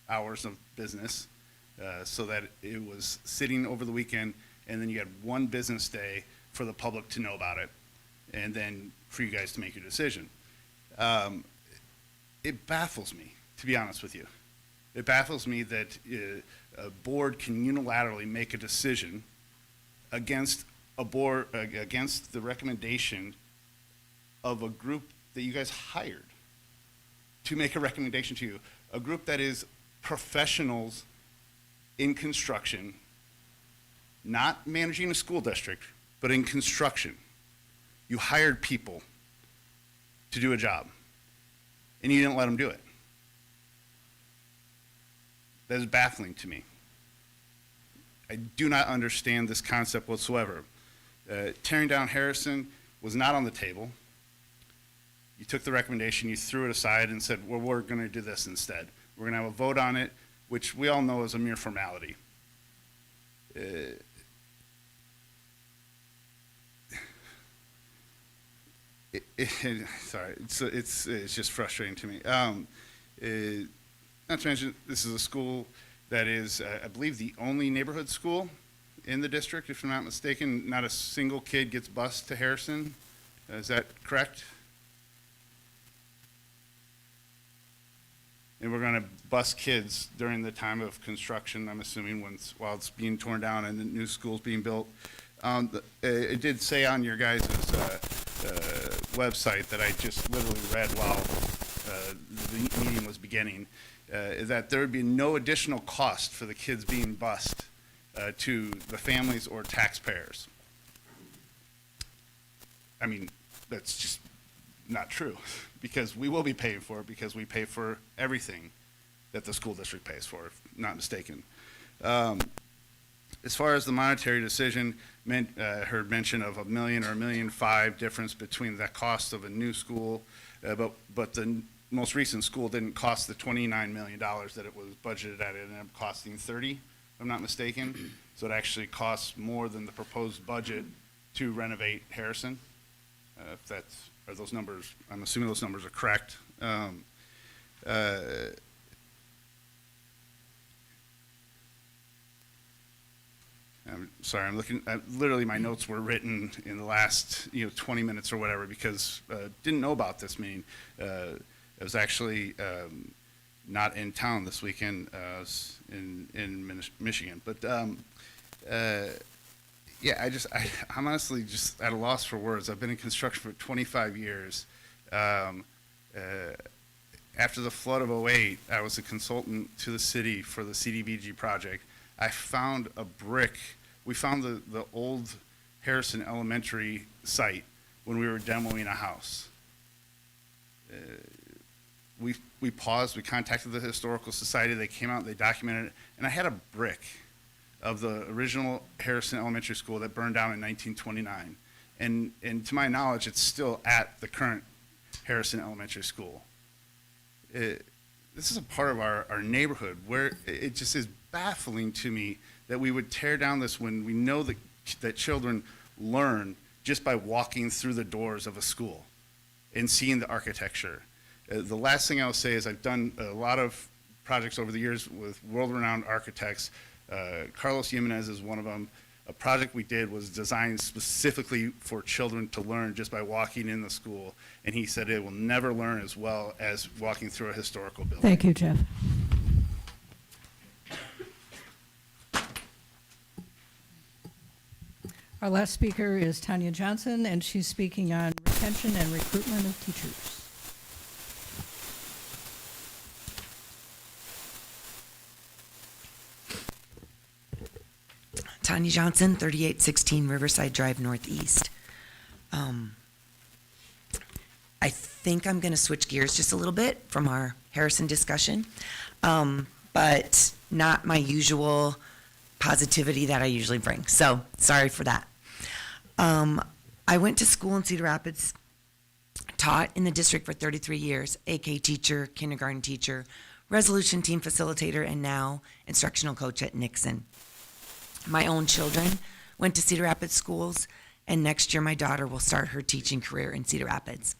hours of business, so that it was sitting over the weekend, and then you had one business day for the public to know about it, and then for you guys to make your decision. It baffles me, to be honest with you. It baffles me that a board can unilaterally make a decision against against the recommendation of a group that you guys hired to make a recommendation to you, a group that is professionals in construction, not managing a school district, but in construction. You hired people to do a job, and you didn't let them do it. That is baffling to me. I do not understand this concept whatsoever. Tearing down Harrison was not on the table. You took the recommendation, you threw it aside and said, well, we're going to do this instead. We're going to have a vote on it, which we all know is a mere formality. Sorry, it's just frustrating to me. Not to mention, this is a school that is, I believe, the only neighborhood school in the district, if I'm not mistaken. Not a single kid gets bused to Harrison. Is that correct? And we're going to bus kids during the time of construction, I'm assuming, while it's being torn down and the new school's being built. It did say on your guys' website that I just literally read while the meeting was beginning, that there would be no additional cost for the kids being bused to the families or taxpayers. I mean, that's just not true, because we will be paying for it, because we pay for everything that the school district pays for, if not mistaken. As far as the monetary decision, heard mention of $1 million or $1.5 million difference between the cost of a new school, but the most recent school didn't cost the $29 million that it was budgeted at. It ended up costing 30, if I'm not mistaken. So it actually costs more than the proposed budget to renovate Harrison. Are those numbers, I'm assuming those numbers are correct. I'm sorry, I'm looking, literally my notes were written in the last 20 minutes or whatever, because didn't know about this meeting. I was actually not in town this weekend. I was in Michigan. But yeah, I'm honestly just at a loss for words. I've been in construction for 25 years. After the flood of '08, I was a consultant to the city for the CDBG project. I found a brick. We found the old Harrison Elementary site when we were demoing a house. We paused, we contacted the Historical Society, they came out, they documented it, and I had a brick of the original Harrison Elementary School that burned down in 1929. And to my knowledge, it's still at the current Harrison Elementary School. this is a part of our neighborhood where it just is baffling to me that we would tear down this when we know that children learn just by walking through the doors of a school and seeing the architecture. The last thing I'll say is I've done a lot of projects over the years with world-renowned architects. Carlos Jimenez is one of them. A project we did was designed specifically for children to learn just by walking in the school, and he said it will never learn as well as walking through a historical building. Thank you, Jeff. Our last speaker is Tanya Johnson, and she's speaking on retention and recruitment of teachers. Tanya Johnson, 3816 Riverside Drive Northeast. I think I'm going to switch gears just a little bit from our Harrison discussion, but not my usual positivity that I usually bring. So sorry for that. I went to school in Cedar Rapids, taught in the district for 33 years, AK teacher, kindergarten teacher, resolution team facilitator, and now instructional coach at Nixon. My own children went to Cedar Rapids schools, and next year my daughter will start her teaching career in Cedar Rapids.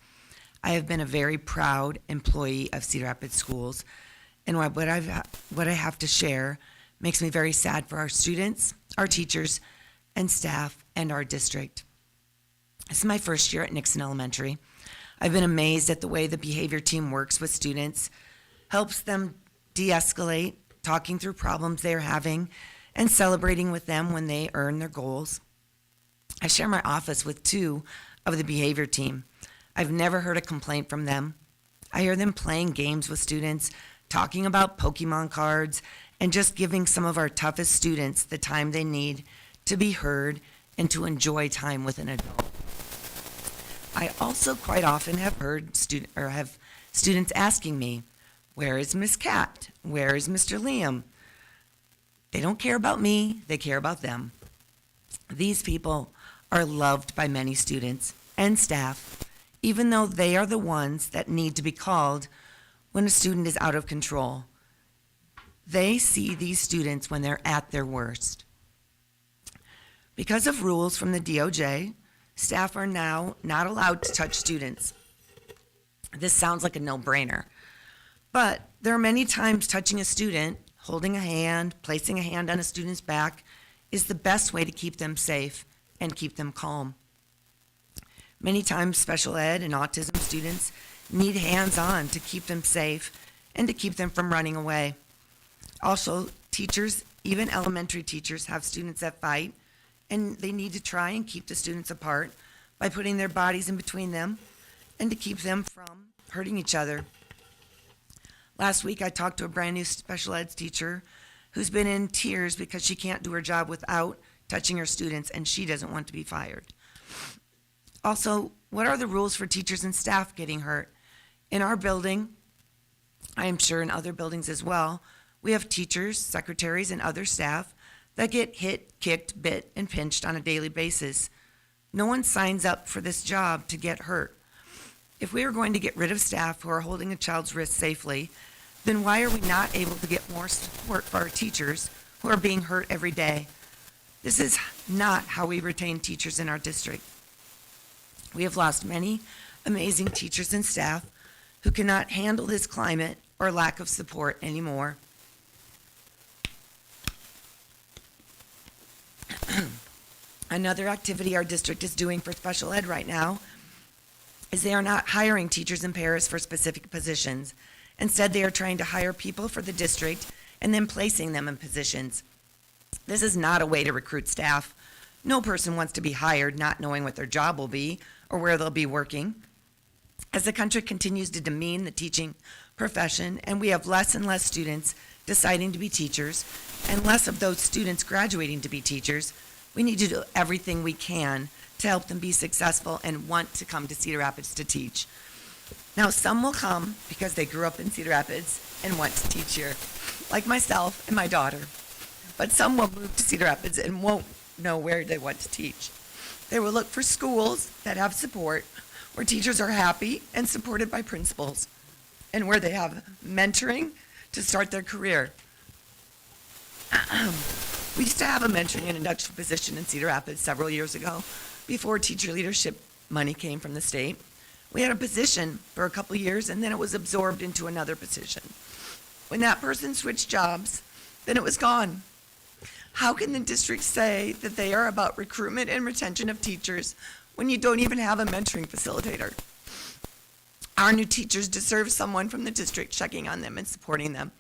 I have been a very proud employee of Cedar Rapids schools, and what I have to share makes me very sad for our students, our teachers, and staff, and our district. This is my first year at Nixon Elementary. I've been amazed at the way the behavior team works with students, helps them de-escalate, talking through problems they're having, and celebrating with them when they earn their goals. I share my office with two of the behavior team. I've never heard a complaint from them. I hear them playing games with students, talking about Pokemon cards, and just giving some of our toughest students the time they need to be heard and to enjoy time with an adult. I also quite often have heard students asking me, where is Miss Cat? Where is Mr. Liam? They don't care about me, they care about them. These people are loved by many students and staff, even though they are the ones that need to be called when a student is out of control. They see these students when they're at their worst. Because of rules from the DOJ, staff are now not allowed to touch students. This sounds like a no-brainer, but there are many times touching a student, holding a hand, placing a hand on a student's back is the best way to keep them safe and keep them calm. Many times special ed and autism students need hands-on to keep them safe and to keep them from running away. Also, teachers, even elementary teachers, have students that fight, and they need to try and keep the students apart by putting their bodies in between them and to keep them from hurting each other. Last week, I talked to a brand new special ed teacher who's been in tears because she can't do her job without touching her students, and she doesn't want to be fired. Also, what are the rules for teachers and staff getting hurt? In our building, I am sure in other buildings as well, we have teachers, secretaries, and other staff that get hit, kicked, bit, and pinched on a daily basis. No one signs up for this job to get hurt. If we are going to get rid of staff who are holding a child's wrist safely, then why are we not able to get more support for our teachers who are being hurt every day? This is not how we retain teachers in our district. We have lost many amazing teachers and staff who cannot handle this climate or lack of support anymore. Another activity our district is doing for special ed right now is they are not hiring teachers and paras for specific positions. Instead, they are trying to hire people for the district and then placing them in positions. This is not a way to recruit staff. No person wants to be hired not knowing what their job will be or where they'll be working. As the country continues to demean the teaching profession and we have less and less students deciding to be teachers and less of those students graduating to be teachers, we need to do everything we can to help them be successful and want to come to Cedar Rapids to teach. Now, some will come because they grew up in Cedar Rapids and want to teach here, like myself and my daughter. But some will move to Cedar Rapids and won't know where they want to teach. They will look for schools that have support, where teachers are happy and supported by principals. and where they have mentoring to start their career. We used to have a mentoring and induction position in Cedar Rapids several years ago, before teacher leadership money came from the state. We had a position for a couple years, and then it was absorbed into another position. When that person switched jobs, then it was gone. How can the district say that they are about recruitment and retention of teachers when you don't even have a mentoring facilitator? Our new teachers deserve someone from the district checking on them and supporting them.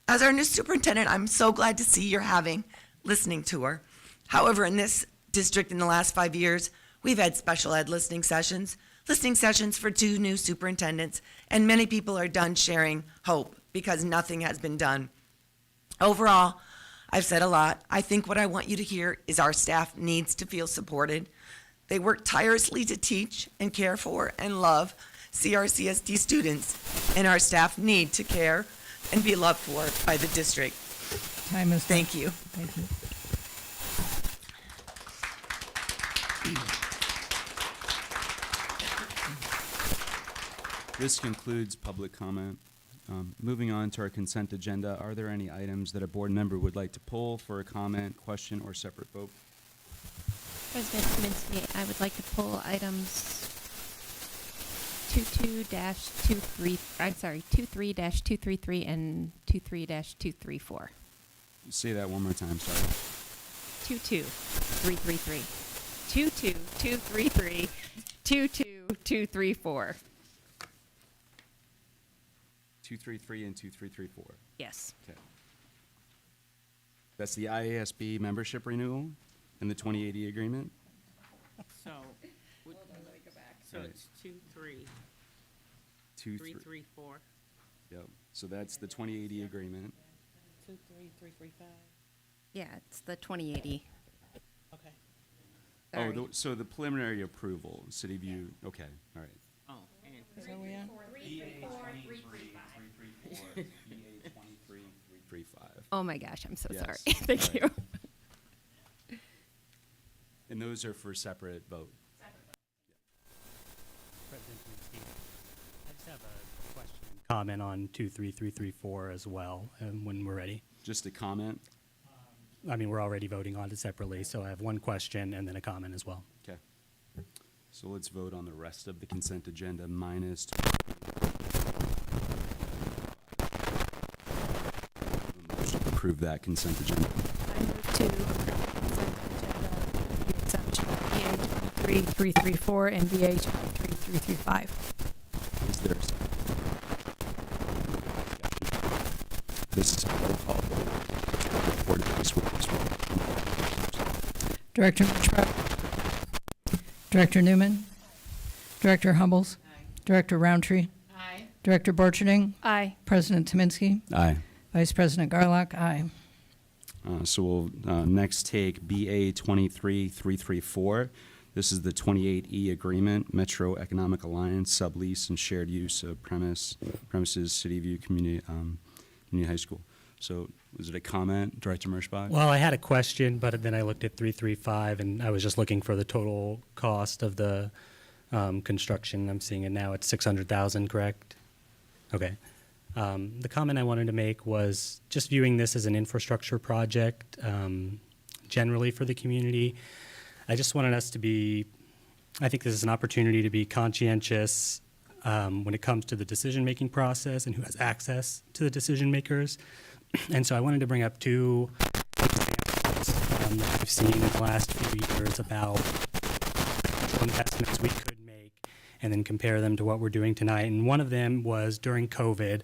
As our new superintendent, I'm so glad to see you're having listening tour. However, in this district in the last 5 years, we've had special ed listening sessions for 2 new superintendents, and many people are done sharing hope because nothing has been done. Overall, I've said a lot. I think what I want you to hear is our staff needs to feel supported. They work tirelessly to teach and care for and love CRCSD students, and our staff need to care and be loved for by the district. Time is. Thank you. Thank you. This concludes public comment. Moving on to our consent agenda, are there any items that a board member would like to pull for a comment, question, or separate vote? President Kaminsky, I would like to pull items 23-233 and 23-234. Say that one more time, sorry. 22333. 22233. 22234. 233 and 2334. Yes. Okay. That's the IASB membership renewal and the 2080 agreement? So, so Right. it's 23. 334. Yep, so that's the 2080 agreement. 23335. Yeah, it's the 2080. Okay. Oh, Sorry. so the preliminary approval, City View, okay, all right. Oh, and is that we on? Oh my gosh, I'm so Yes, sorry. Thank right. you. And those are for separate vote. President Kaminsky, I just have a question. Comment on 23334 as well, when we're ready. Just a comment? I mean, we're already voting on it separately, so I have one question and then a comment as well. Okay. So let's vote on the rest of the consent agenda minus. Motion to approve that consent agenda. I move to approve the consent agenda with the exception of BA 23334 and BA 23335. Is there a second? This is a roll call vote. Board of Vice Witness roll. Director Mitchell, Director Newman, Director Humbles, Director Roundtree, Aye. Director Borcherding, Aye. President Tominski, Aye. Vice President Garlock, aye. So we'll next take BA 23334. This is the 28E agreement, Metro Economic Alliance, sublease and shared use of premises, City View Community High School. So was it a comment, Director Merschbach? Well, I had a question, but then I looked at 335 and I was just looking for the total cost of the construction. I'm seeing it now at 600,000, correct? Okay. The comment I wanted to make was just viewing this as an infrastructure project generally for the community. I just wanted us to be, I think this is an opportunity to be conscientious when it comes to the decision-making process and who has access to the decision makers. And so I wanted to bring up 2 examples that I've seen in the last few years about investments we could make and then compare them to what we're doing tonight. And one of them was during COVID.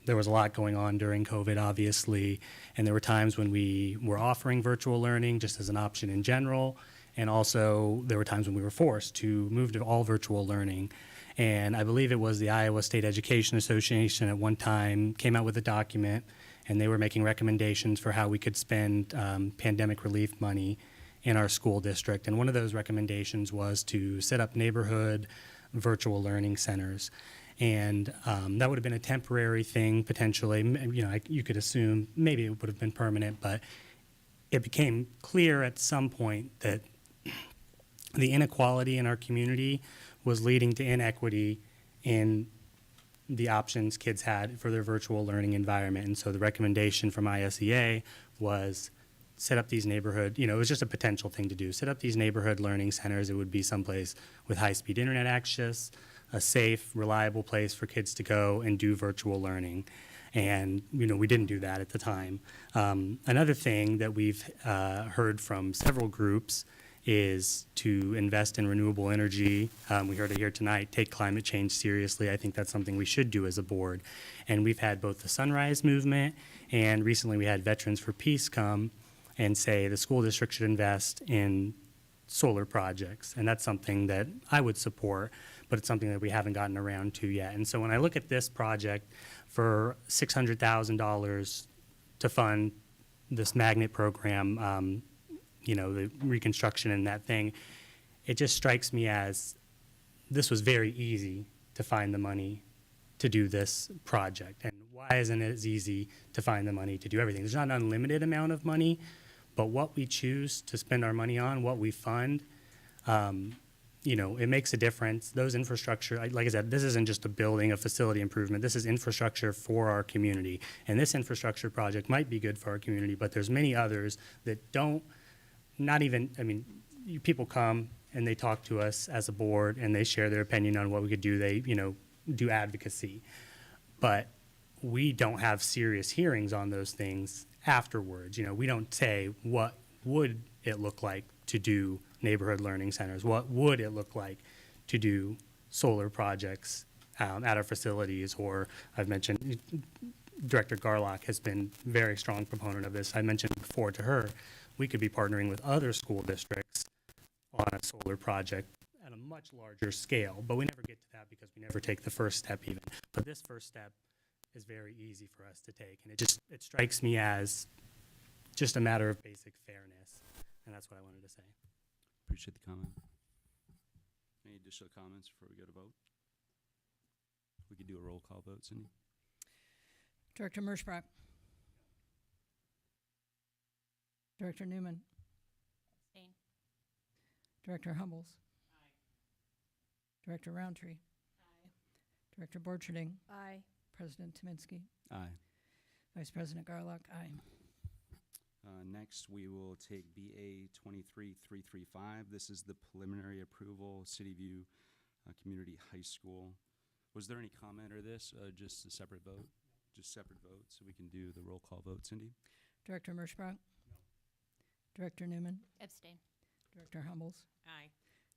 There was a lot going on during COVID, obviously, and there were times when we were offering virtual learning just as an option in general, and also there were times when we were forced to move to all virtual learning. And I believe it was the Iowa State Education Association at one time came out with a document, and they were making recommendations for how we could spend pandemic relief money in our school district. And one of those recommendations was to set up neighborhood virtual learning centers. And that would have been a temporary thing, potentially. You could assume maybe it would have been permanent, but it became clear at some point that the inequality in our community was leading to inequity in the options kids had for their virtual learning environment. And so the recommendation from ISEA was set up these neighborhood, it was just a potential thing to do. Set up these neighborhood learning centers. It would be someplace with high-speed internet access, a safe, reliable place for kids to go and do virtual learning. And, we didn't do that at the time. Another thing that we've heard from several groups is to invest in renewable energy. We heard it here tonight, take climate change seriously. I think that's something we should do as a board. And we've had both the Sunrise Movement and recently we had Veterans for Peace come and say the school district should invest in solar projects. And that's something that I would support, but it's something that we haven't gotten around to yet. And so when I look at this project for $600,000 to fund this magnet program, the reconstruction and that thing, it just strikes me as this was very easy to find the money to do this project. And why isn't it as easy to find the money to do everything? There's not an unlimited amount of money, but what we choose to spend our money on, what we fund, it makes a difference. Those infrastructure, like I said, this isn't just a building, a facility improvement. This is infrastructure for our community. And this infrastructure project might be good for our community, but there's many others that people come and they talk to us as a board and they share their opinion on what we could do. They, do advocacy. But we don't have serious hearings on those things afterwards. We don't say, what would it look like to do neighborhood learning centers? What would it look like to do solar projects at our facilities? Or I've mentioned Director Garlock has been a very strong proponent of this. I mentioned before to her, we could be partnering with other school districts on a solar project at a much larger scale, but we never get to that because we never take the first step even. But this first step is very easy for us to take, and it strikes me as just a matter of basic fairness, and that's what I wanted to say. Appreciate the comment. Any additional comments before we go to vote? We could do a roll call vote, Cindy. Director Merschbrock. Director Newman. Abstain. Director Humbles. Aye. Director Roundtree. Aye. Director Borcherding. Aye. President Tominski. Aye. Vice President Garlock. Aye. Next, we will take BA 23335. This is the preliminary approval, City View Community High School. Was there any comment or this? Just a separate vote? Just separate vote, so we can do the roll call vote. Cindy? Director Merschbrock. Director Newman. Abstain. Director Humbles. Aye.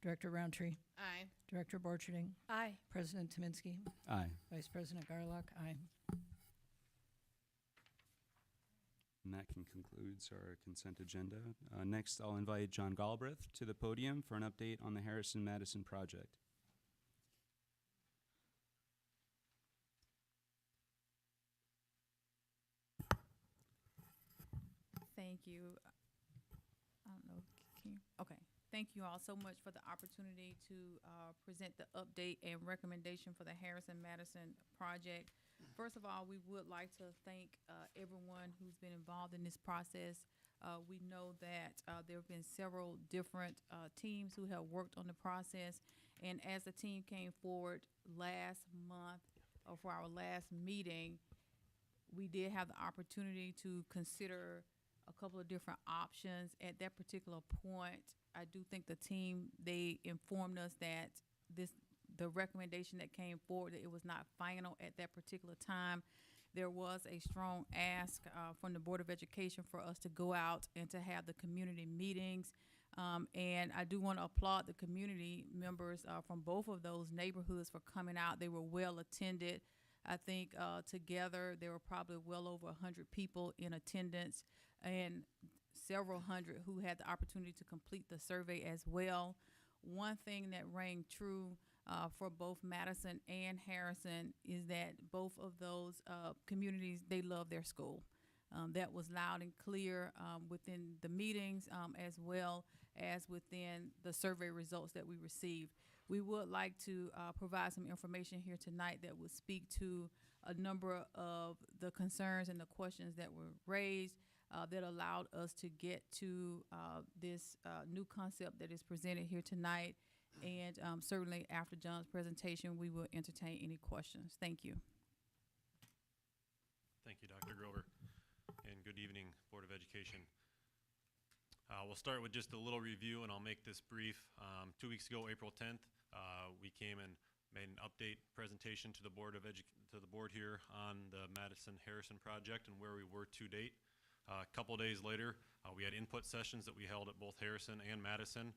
Director Roundtree. Aye. Director Borcherding. Aye. President Tominski. Aye. Vice President Garlock. Aye. And that concludes our consent agenda. Next, I'll invite John Galbraith to the podium for an update on the Harrison-Madison project. Thank you. I don't know, okay. Thank you all so much for the opportunity to present the update and recommendation for the Harrison-Madison project. First of all, we would like to thank everyone who's been involved in this process. We know that there have been several different teams who have worked on the process, and as the team came forward last month for our last meeting, we did have the opportunity to consider a couple of different options. At that particular point, I do think the team, they informed us that the recommendation that came forward, that it was not final at that particular time. There was a strong ask from the Board of Education for us to go out and to have the community meetings. And I do want to applaud the community members from both of those neighborhoods for coming out. They were well attended. I think together there were probably well over 100 people in attendance and several hundred who had the opportunity to complete the survey as well. One thing that rang true for both Madison and Harrison is that both of those communities, they love their school. That was loud and clear within the meetings as well as within the survey results that we received. We would like to provide some information here tonight that would speak to a number of the concerns and the questions that were raised that allowed us to get to this new concept that is presented here tonight. And certainly after John's presentation, we will entertain any questions. Thank you. Thank you, Dr. Grover, and good evening, Board of Education. We'll start with just a little review, and I'll make this brief. 2 weeks ago, April 10th, we came and made an update presentation to the board here on the Madison-Harrison project and where we were to date. A couple days later, we had input sessions that we held at both Harrison and Madison.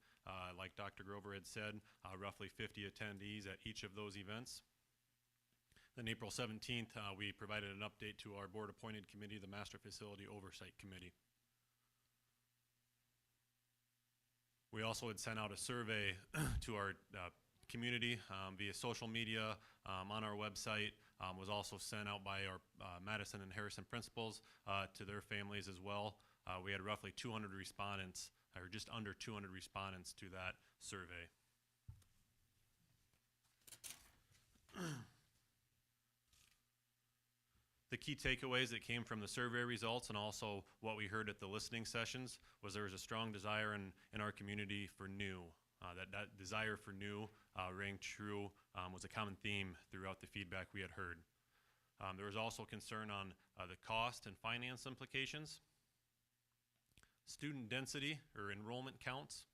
Like Dr. Grover had said, roughly 50 attendees at each of those events. Then April 17th, we provided an update to our board-appointed committee, the Master Facility Oversight Committee. We also had sent out a survey to our community via social media, on our website, was also sent out by our Madison and Harrison principals to their families as well. We had roughly 200 respondents, or just under 200 respondents to that survey. The key takeaways that came from the survey results and also what we heard at the listening sessions was there was a strong desire in our community for new. That desire for new rang true, was a common theme throughout the feedback we had heard. There was also concern on the cost and finance implications, student density or enrollment counts,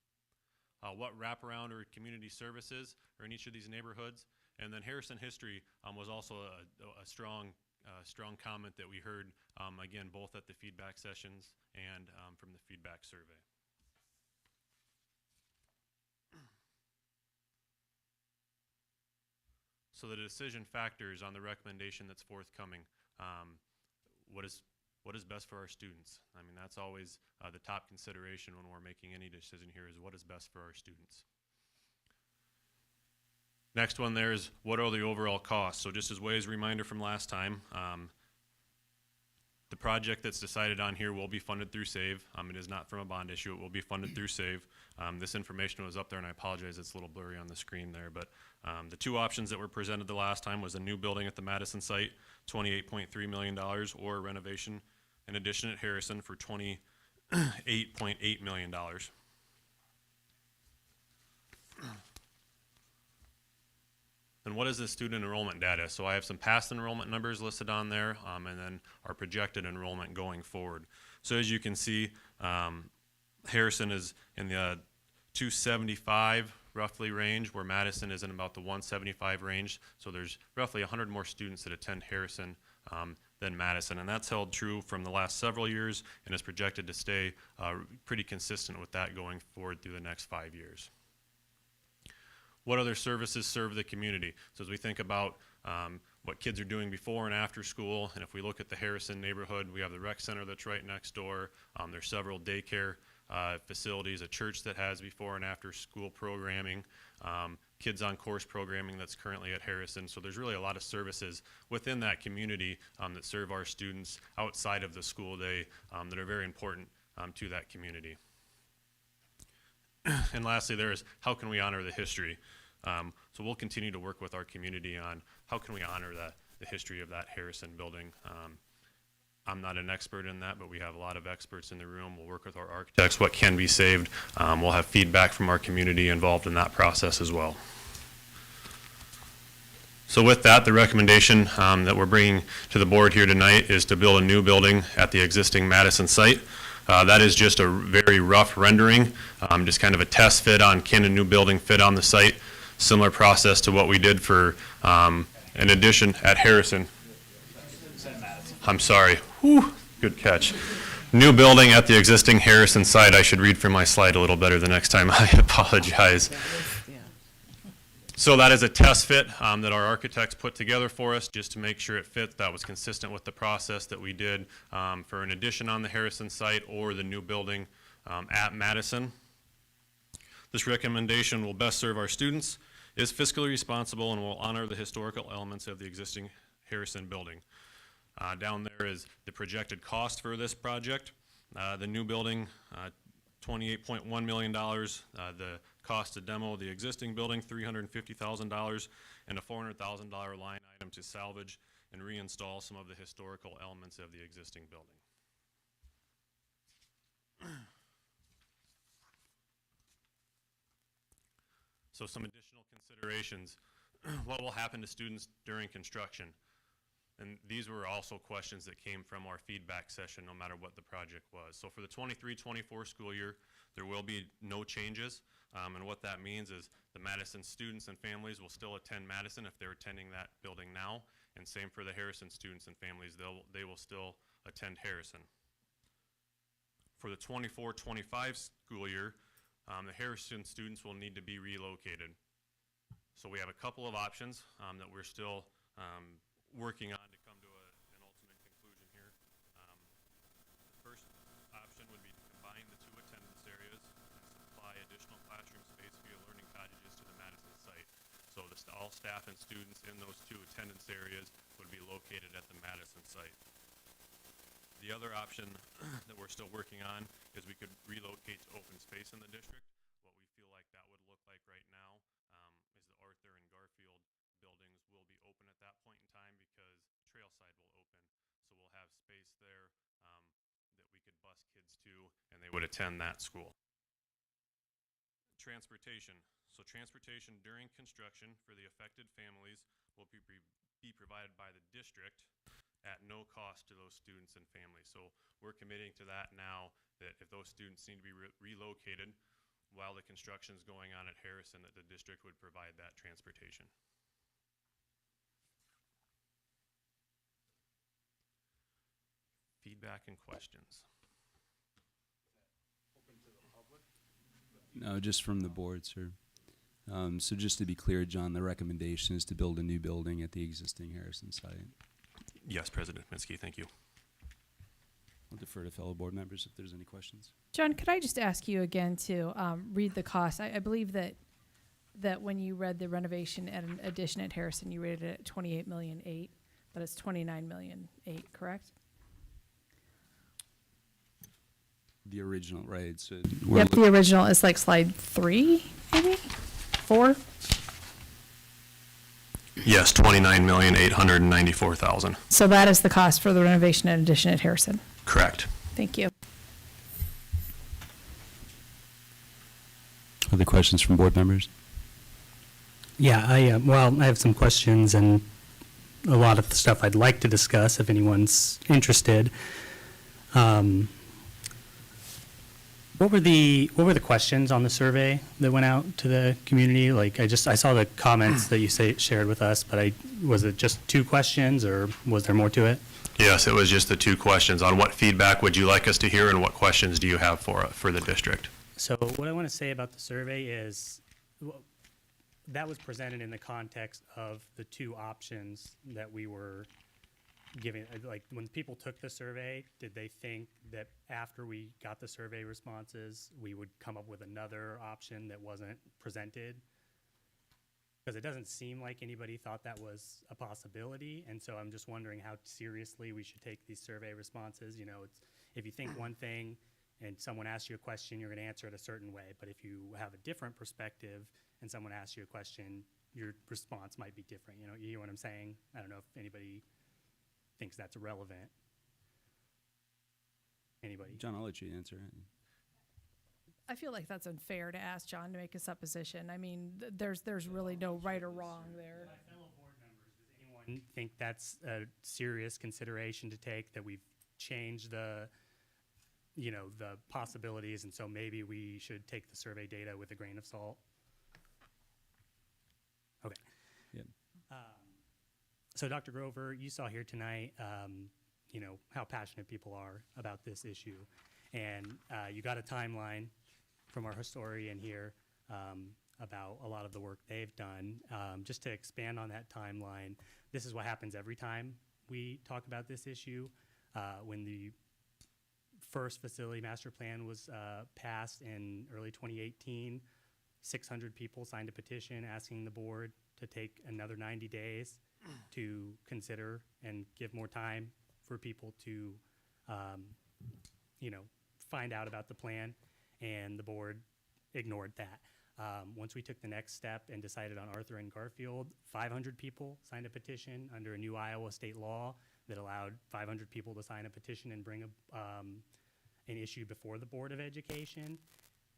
what wraparound or community services are in each of these neighborhoods, and then Harrison history was also a strong comment that we heard, again, both at the feedback sessions and from the feedback survey. So the decision factors on the recommendation that's forthcoming, what is best for our students? I mean, that's always the top consideration when we're making any decision here, is what is best for our students. Next one there is, what are the overall costs? So just as way as a reminder from last time, the project that's decided on here will be funded through SAVE. It is not from a bond issue. It will be funded through SAVE. This information was up there, and I apologize, it's a little blurry on the screen there, but the two options that were presented the last time was a new building at the Madison site, $28.3 million, or renovation and addition at Harrison for $28.8 million. And what is the student enrollment data? So I have some past enrollment numbers listed on there, and then our projected enrollment going forward. So as you can see, Harrison is in the 275 roughly range, where Madison is in about the 175 range. So there's roughly 100 more students that attend Harrison than Madison, and that's held true from the last several years and is projected to stay pretty consistent with that going forward through the next 5 years. What other services serve the community? So as we think about what kids are doing before and after school, and if we look at the Harrison neighborhood, we have the rec center that's right next door. There's several daycare facilities, a church that has before and after school programming, kids on course programming that's currently at Harrison. So there's really a lot of services within that community that serve our students outside of the school day that are very important to that community. And lastly, there is, how can we honor the history? So we'll continue to work with our community on how can we honor the history of that Harrison building. I'm not an expert in that, but we have a lot of experts in the room. We'll work with our architects, what can be saved. We'll have feedback from our community involved in that process as well. So with that, the recommendation that we're bringing to the board here tonight is to build a new building at the existing Madison site. That is just a very rough rendering, just kind of a test fit on can a new building fit on the site. Similar process to what we did for an addition at Harrison. I'm sorry. Whew, good catch. New building at the existing Harrison site. I should read from my slide a little better the next time. I apologize. So that is a test fit that our architects put together for us just to make sure it fits. That was consistent with the process that we did for an addition on the Harrison site or the new building at Madison. This recommendation will best serve our students, is fiscally responsible, and will honor the historical elements of the existing Harrison building. Down there is the projected cost for this project. The new building, $28.1 million. The cost to demo the existing building, $350,000, and a $400,000 line item to salvage and reinstall some of the historical elements of the existing building. So some additional considerations. What will happen to students during construction? And these were also questions that came from our feedback session, no matter what the project was. So for the 23-24 school year, there will be no changes. And what that means is the Madison students and families will still attend Madison if they're attending that building now. And same for the Harrison students and families, they will still attend Harrison. For the 24-25 school year, the Harrison students will need to be relocated. So we have a couple of options that we're still working on to come to an ultimate conclusion here. The first option would be to combine the two attendance areas and supply additional classroom space via learning cottages to the Madison site. So all staff and students in those two attendance areas would be located at the Madison site. The other option that we're still working on is we could relocate to open space in the district. What we feel like that would look like right now is the Arthur and Garfield buildings will be open at that point in time because Trailside will open. So we'll have space there that we could bus kids to, and they would attend that school. Transportation. So transportation during construction for the affected families will be provided by the district at no cost to those students and families. So we're committing to that now, that if those students need to be relocated while the construction is going on at Harrison, that the district would provide that transportation. Feedback and questions. No, just from the board, sir. So just to be clear, John, the recommendation is to build a new building at the existing Harrison site. Yes, President Minsky, thank you. I'll defer to fellow board members if there's any questions. John, could I just ask you again to read the cost? I believe that when you read the renovation and an addition at Harrison, you rated it at $28.8 million, but it's $29.8 million, correct? The original, right? So Yep, the original is like slide 3, maybe 4. Yes, $29,894,000. So that is the cost for the renovation and addition at Harrison. Correct. Thank you. Other questions from board members? Yeah, I have some questions and a lot of the stuff I'd like to discuss if anyone's interested. What were the questions on the survey that went out to the community? Like I saw the comments that you shared with us, but was it just 2 questions or was there more to it? Yes, it was just the 2 questions on what feedback would you like us to hear and what questions do you have for the district? So what I want to say about the survey is that was presented in the context of the 2 options that we were giving. Like when people took the survey, did they think that after we got the survey responses, we would come up with another option that wasn't presented? Because it doesn't seem like anybody thought that was a possibility, and so I'm just wondering how seriously we should take these survey responses. You know, if you think one thing and someone asks you a question, you're going to answer it a certain way, but if you have a different perspective and someone asks you a question, your response might be different. You know what I'm saying? I don't know if anybody thinks that's relevant. Anybody? John, I'll let you answer. I feel like that's unfair to ask John to make a supposition. I mean, there's really no right or wrong there. My fellow board members, does anyone think that's a serious consideration to take, that we've changed the possibilities, and so maybe we should take the survey data with a grain of salt? Okay. Yep. So Dr. Grover, you saw here tonight, how passionate people are about this issue. And you got a timeline from our historian here about a lot of the work they've done. Just to expand on that timeline, this is what happens every time we talk about this issue. When the first facility master plan was passed in early 2018, 600 people signed a petition asking the board to take another 90 days to consider and give more time for people to, find out about the plan, and the board ignored that. Once we took the next step and decided on Arthur and Garfield, 500 people signed a petition under a new Iowa state law that allowed 500 people to sign a petition and bring an issue before the Board of Education.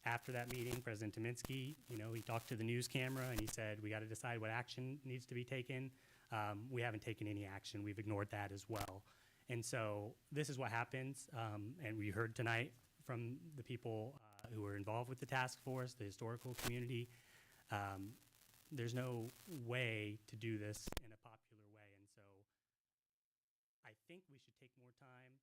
After that meeting, President Tominski, he talked to the news camera and he said, we got to decide what action needs to be taken. We haven't taken any action. We've ignored that as well. And so this is what happens. And we heard tonight from the people who were involved with the task force, the historical community. There's no way to do this in a popular way. And so I think we should take more time.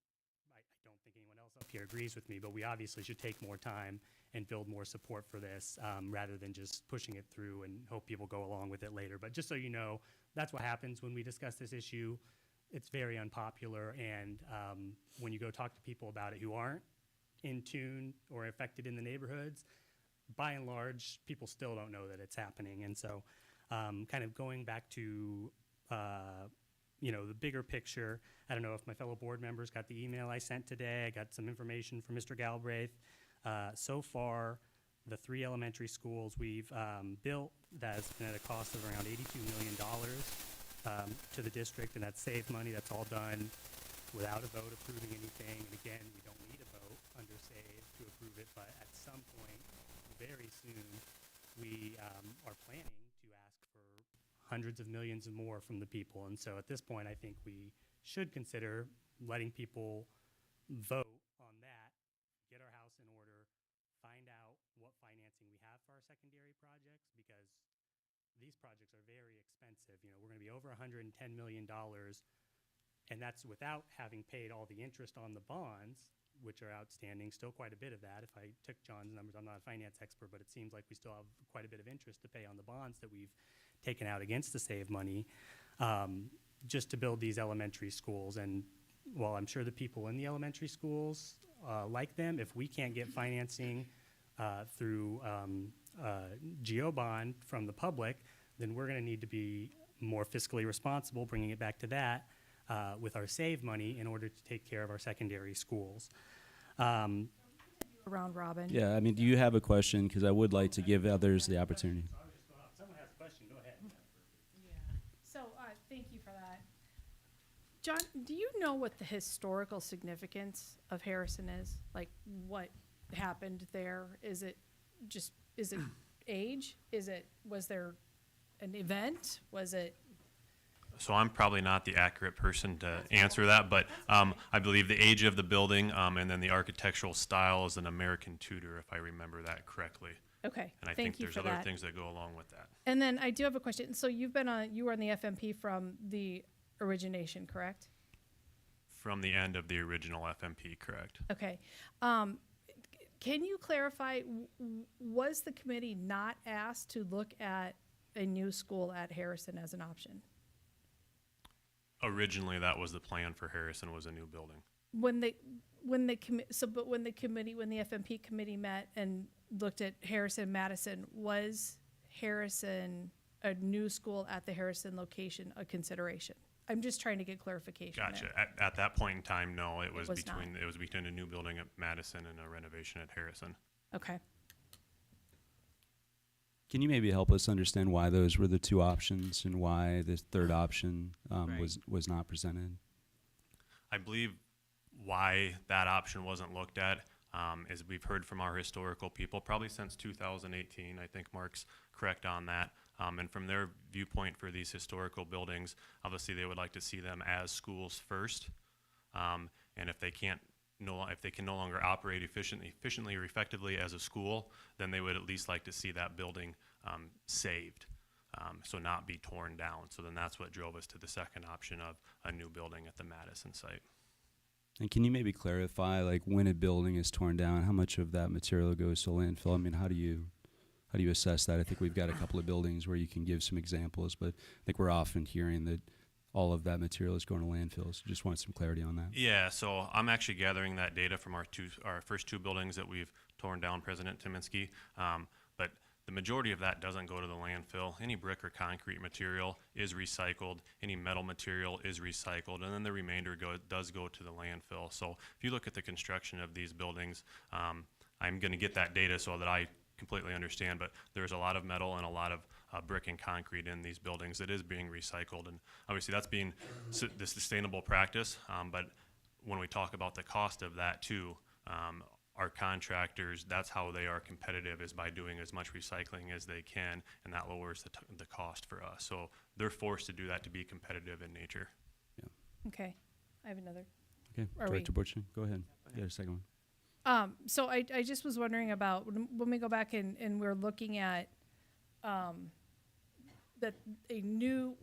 I don't think anyone else up here agrees with me, but we obviously should take more time and build more support for this rather than just pushing it through and hope people go along with it later. But just so you know, that's what happens when we discuss this issue. It's very unpopular, and when you go talk to people about it who aren't in tune or affected in the neighborhoods, by and large, people still don't know that it's happening. And so kind of going back to the bigger picture, I don't know if my fellow board members got the email I sent today. I got some information from Mr. Galbraith. So far, the 3 elementary schools we've built, that's been at a cost of around $82 million to the district, and that's saved money. That's all done without a vote approving anything. And again, we don't need a vote under SAVE to approve it, but at some point, very soon, we are planning to ask for hundreds of millions and more from the people. And so at this point, I think we should consider letting people vote on that, get our house in order, find out what financing we have for our secondary projects, because these projects are very expensive. We're going to be over $110 million, and that's without having paid all the interest on the bonds, which are outstanding, still quite a bit of that. If I took John's numbers, I'm not a finance expert, but it seems like we still have quite a bit of interest to pay on the bonds that we've taken out against the SAVE money, just to build these elementary schools. And while I'm sure the people in the elementary schools like them, if we can't get financing through GO bond from the public, then we're going to need to be more fiscally responsible, bringing it back to that, with our SAVE money in order to take care of our secondary schools. Around Robin. Yeah, I mean, do you have a question? Because I would like to give others the opportunity. Someone has a question, go ahead. So, thank you for that. John, do you know what the historical significance of Harrison is? Like, what happened there? Is it age? Was there an event? Was it? So I'm probably not the accurate person to answer that, but I believe the age of the building and then the architectural style is an American Tudor, if I remember that correctly. Okay, And I thank think you there's for other that. things that go along with that. And then I do have a question. So you were on the FMP from the origination, correct? From the end of the original FMP, correct? Okay. Can you clarify, was the committee not asked to look at a new school at Harrison as an option? Originally, that was the plan for Harrison, was a new building. When the FMP committee met and looked at Harrison Madison, was Harrison, a new school at the Harrison location, a consideration? I'm just trying to get clarification Gotcha. there. At that point in time, no, it was was between a new building at Madison and a renovation at Harrison. Okay. Can you maybe help us understand why those were the 2 options and why this third option was not presented? I believe why that option wasn't looked at is we've heard from our historical people probably since 2018. I think Mark's correct on that. And from their viewpoint for these historical buildings, obviously they would like to see them as schools first. And if they can no longer operate efficiently or effectively as a school, then they would at least like to see that building saved, so not be torn down. So then that's what drove us to the second option of a new building at the Madison site. And can you maybe clarify, like, when a building is torn down, how much of that material goes to landfill? I mean, how do you assess that? I think we've got a couple of buildings where you can give some examples, but I think we're often hearing that all of that material is going to landfills. Just want some clarity on that. Yeah, so I'm actually gathering that data from our first 2 buildings that we've torn down, President Tominski. But the majority of that doesn't go to the landfill. Any brick or concrete material is recycled. Any metal material is recycled, and then the remainder does go to the landfill. So if you look at the construction of these buildings, I'm going to get that data so that I completely understand, but there's a lot of metal and a lot of brick and concrete in these buildings that is being recycled, and obviously that's being the sustainable practice, but when we talk about the cost of that too, our contractors, that's how they are competitive, is by doing as much recycling as they can, and that lowers the cost for us. So they're forced to do that to be competitive in nature. Okay, I have another. Okay, Are Director we- Borching, go ahead. You got a second one. So I just was wondering about when we go back and we're looking at that a new,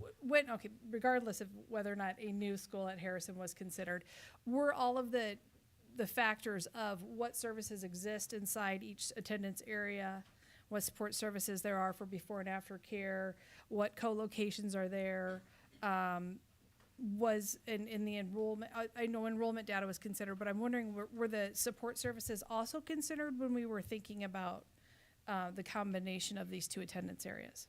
regardless of whether or not a new school at Harrison was considered, were all of the factors of what services exist inside each attendance area, what support services there are for before and after care, what co-locations are there, was in the enrollment, I know enrollment data was considered, but I'm wondering, were the support services also considered when we were thinking about the combination of these two attendance areas?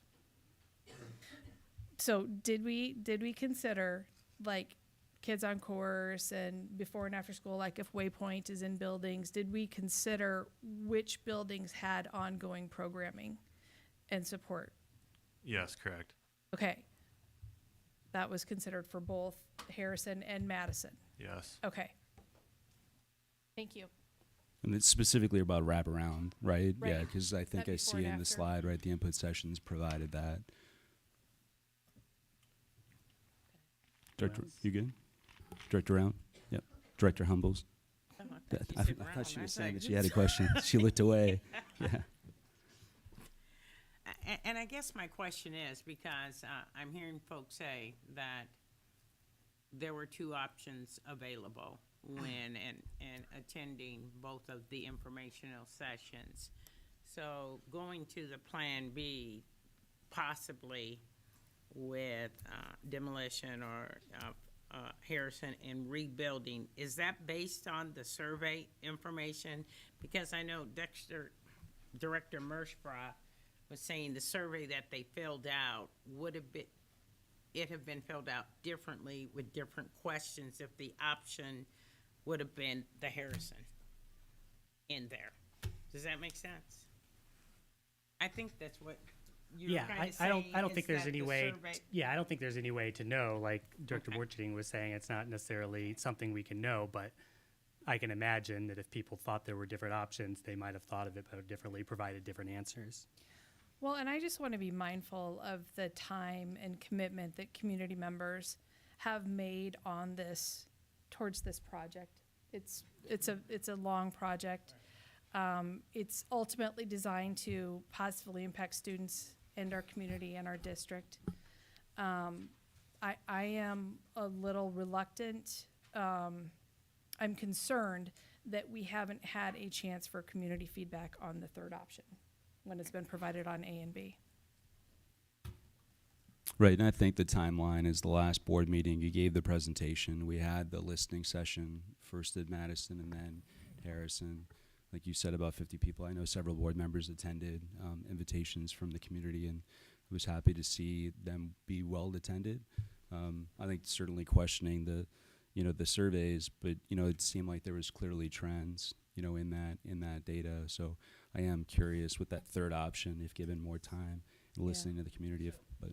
So did we consider, like, kids on course and before and after school, like if Waypoint is in buildings, did we consider which buildings had ongoing programming and support? Yes, correct. Okay. That was considered for both Harrison and Madison. Yes. Okay. Thank you. And it's specifically about wraparound, right? Right. Yeah, because I think That I before see and in the after. slide, right, the input sessions provided that. Director, you good? Director Round? Yep. Director Humbles? Oh, I thought she was saying that she had a question. She looked away. Yeah. And I guess my question is, because I'm hearing folks say that there were two options available when and attending both of the informational sessions. So going to the Plan B, possibly with demolition or Harrison and rebuilding, is that based on the survey information? Because I know Director Mershbra was saying the survey that they filled out would have been filled out differently with different questions if the option would have been the Harrison in there. Does that make sense? I think that's what you're kind of saying. I don't think is there's that any the way. survey- I don't think there's any way to know. Like Director Borcherding was saying, it's not necessarily something we can know, but I can imagine that if people thought there were different options, they might have thought of it better differently, provided different answers. Well, and I just want to be mindful of the time and commitment that community members have made on this, towards this project. It's a long project. It's ultimately designed to positively impact students and our community and our district. I am a little reluctant. I'm concerned that we haven't had a chance for community feedback on the third option when it's been provided on A and B. Right, and I think the timeline is the last board meeting, you gave the presentation. We had the listening session, first at Madison and then Harrison. Like you said, about 50 people. I know several board members attended, invitations from the community, and I was happy to see them be well attended. I think certainly questioning the surveys, but it seemed like there was clearly trends, in that data. So I am curious with that third option, if given more time and listening to the community.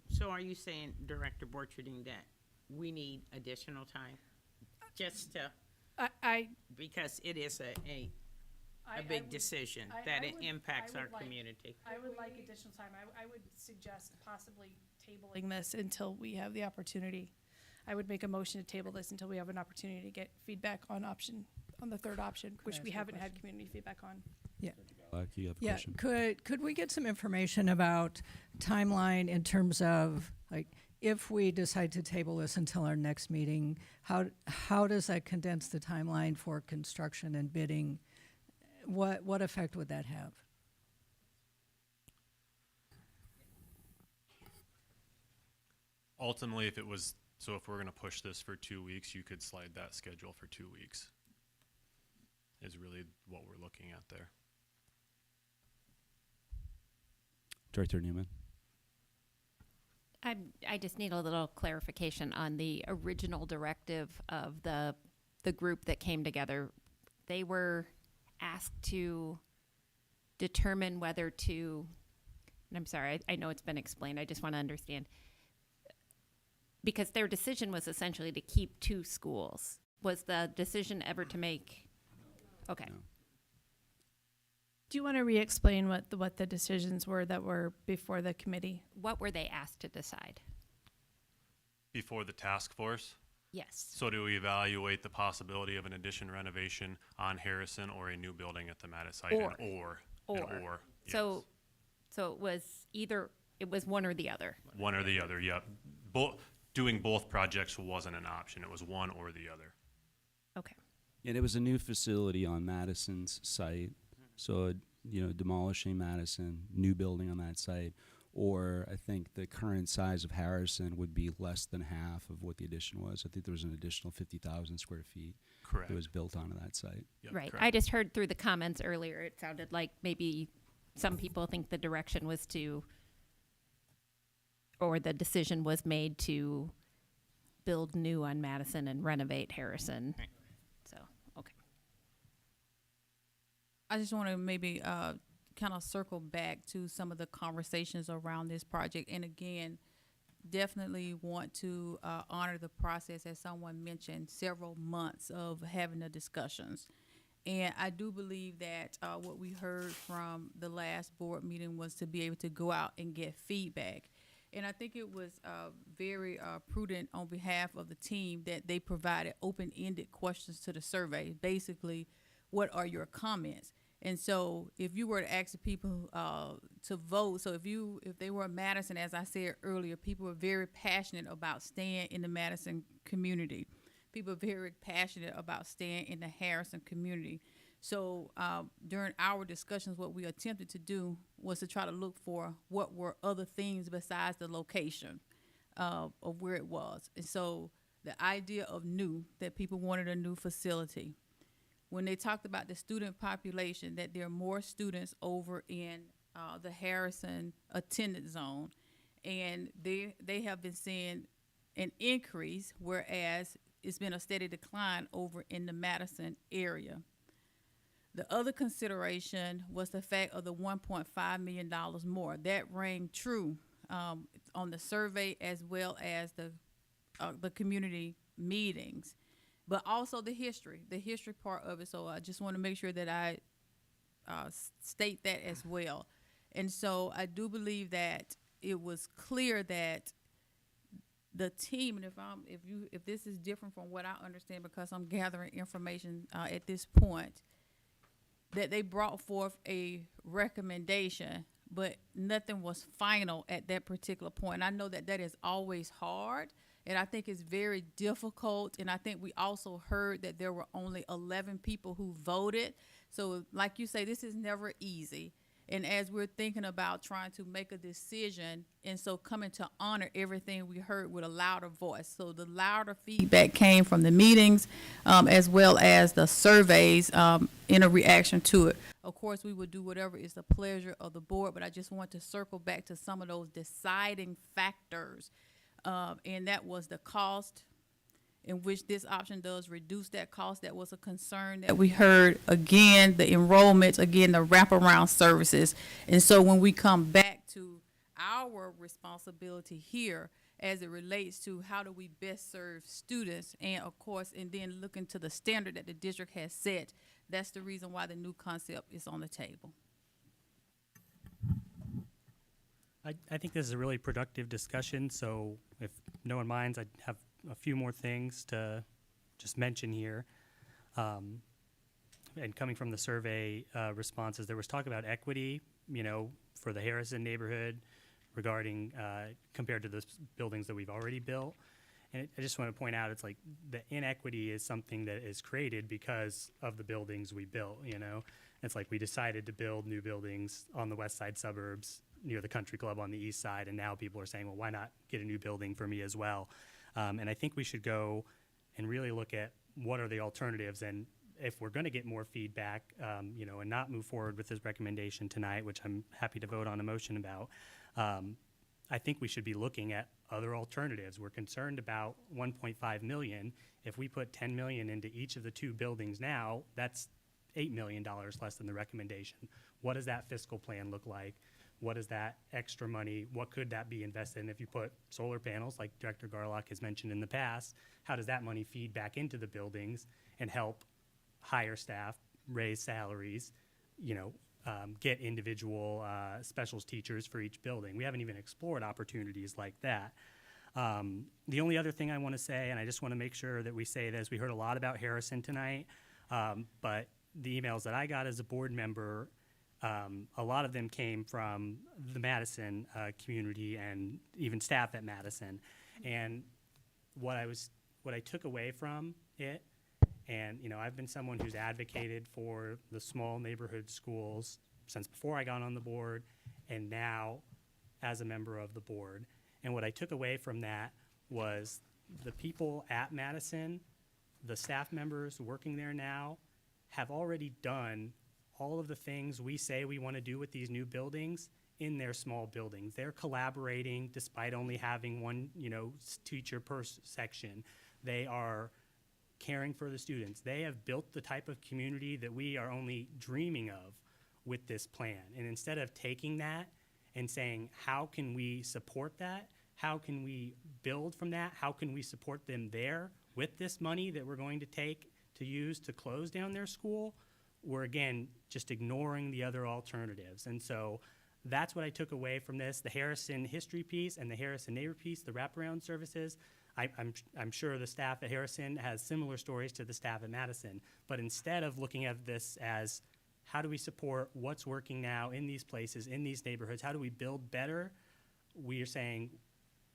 So are you saying, Director Borcherding, that we need additional time? Just to, because it is a big decision, that it impacts our community. I would like additional time. I would suggest possibly tabling this until we have the opportunity. I would make a motion to table this until we have an opportunity to get feedback on the third option, which we haven't had community feedback on. Yeah. You have a Yeah, question? could we get some information about timeline in terms of, like, if we decide to table this until our next meeting, how does that condense the timeline for construction and bidding? What effect would that have? Ultimately, if we're going to push this for 2 weeks, you could slide that schedule for 2 weeks, is really what we're looking at there. Director Newman? I just need a little clarification on the original directive of the group that came together. They were asked to determine whether to, and I'm sorry, I know it's been explained, I just want to understand. Because their decision was essentially to keep 2 schools. Was the decision ever to make? Okay. Do you want to re-explain what the decisions were that were before the committee? What were they asked to decide? Before the task force? Yes. So to evaluate the possibility of an addition renovation on Harrison or a new building at the Mattis site, and or. So, so it was one or the other. One or the other, yep. Doing both projects wasn't an option. It was one or the other. Okay. And it was a new facility on Madison's site. So, demolishing Madison, new building on that site, or I think the current size of Harrison would be less than half of what the addition was. I think there was an additional 50,000 square feet Correct. that was built onto that site. Yep, Right. correct. I just heard through the comments earlier, it sounded like maybe some people think the direction was or the decision was made to build new on Madison and renovate Harrison. So, okay. I just want to maybe kind of circle back to some of the conversations around this project. And again, definitely want to honor the process, as someone mentioned, several months of having the discussions. And I do believe that what we heard from the last board meeting was to be able to go out and get feedback. And I think it was very prudent on behalf of the team that they provided open-ended questions to the survey. Basically, what are your comments? And so if you were to ask the people to vote, so if they were Madison, as I said earlier, people were very passionate about staying in the Madison community. People are very passionate about staying in the Harrison community. So during our discussions, what we attempted to do was to try to look for what were other things besides the location of where it was. And so the idea of new, that people wanted a new facility. When they talked about the student population, that there are more students over in the Harrison attendance zone, and they have been seeing an increase, whereas it's been a steady decline over in the Madison area. The other consideration was the fact of the $1.5 million more. That rang true on the survey as well as the community meetings, but also the history part of it. So I just want to make sure that I state that as well. And so I do believe that it was clear that the team, and if this is different from what I understand, because I'm gathering information at this point, that they brought forth a recommendation, but nothing was final at that particular point. And I know that is always hard, and I think it's very difficult. And I think we also heard that there were only 11 people who voted. So like you say, this is never easy. And as we're thinking about trying to make a decision, and so coming to honor everything we heard with a louder voice. So the louder feedback came from the meetings as well as the surveys in a reaction to it. Of course, we would do whatever is the pleasure of the board, but I just want to circle back to some of those deciding factors. And that was the cost, in which this option does reduce that cost. That was a concern that we heard. Again, the enrollments, again, the wraparound services. And so when we come back to our responsibility here as it relates to how do we best serve students, and of course, and then looking to the standard that the district has set, that's the reason why the new concept is on the table. I think this is a really productive discussion, so if no one minds, I'd have a few more things to just mention here. And coming from the survey responses, there was talk about equity, for the Harrison neighborhood regarding compared to the buildings that we've already built. And I just want to point out, it's like the inequity is something that is created because of the buildings we built, It's like we decided to build new buildings on the west side suburbs near the country club on the east side, and now people are saying, well, why not get a new building for me as well? And I think we should go and really look at what are the alternatives, and if we're going to get more feedback, and not move forward with this recommendation tonight, which I'm happy to vote on a motion about, I think we should be looking at other alternatives. We're concerned about 1.5 million. If we put 10 million into each of the two buildings now, that's $8 million less than the recommendation. What does that fiscal plan look like? What is that extra money? What could that be invested in? If you put solar panels, like Director Garlock has mentioned in the past, how does that money feed back into the buildings and help hire staff, raise salaries, get individual specials teachers for each building. We haven't even explored opportunities like that. The only other thing I want to say, and I just want to make sure that we say this, we heard a lot about Harrison tonight, but the emails that I got as a board member, a lot of them came from the Madison community and even staff at Madison. And what I took away from it, and I've been someone who's advocated for the small neighborhood schools since before I got on the board, and now as a member of the board. And what I took away from that was the people at Madison, the staff members working there now, have already done all of the things we say we want to do with these new buildings in their small buildings. They're collaborating despite only having one, teacher per section. They are caring for the students. They have built the type of community that we are only dreaming of with this plan. And instead of taking that and saying, how can we support that? How can we build from that? How can we support them there with this money that we're going to take to use to close down their school? We're, again, just ignoring the other alternatives. And so that's what I took away from this. The Harrison history piece and the Harrison neighbor piece, the wraparound services, I'm sure the staff at Harrison has similar stories to the staff at Madison. But instead of looking at this as how do we support what's working now in these places, in these neighborhoods, how do we build better, we are saying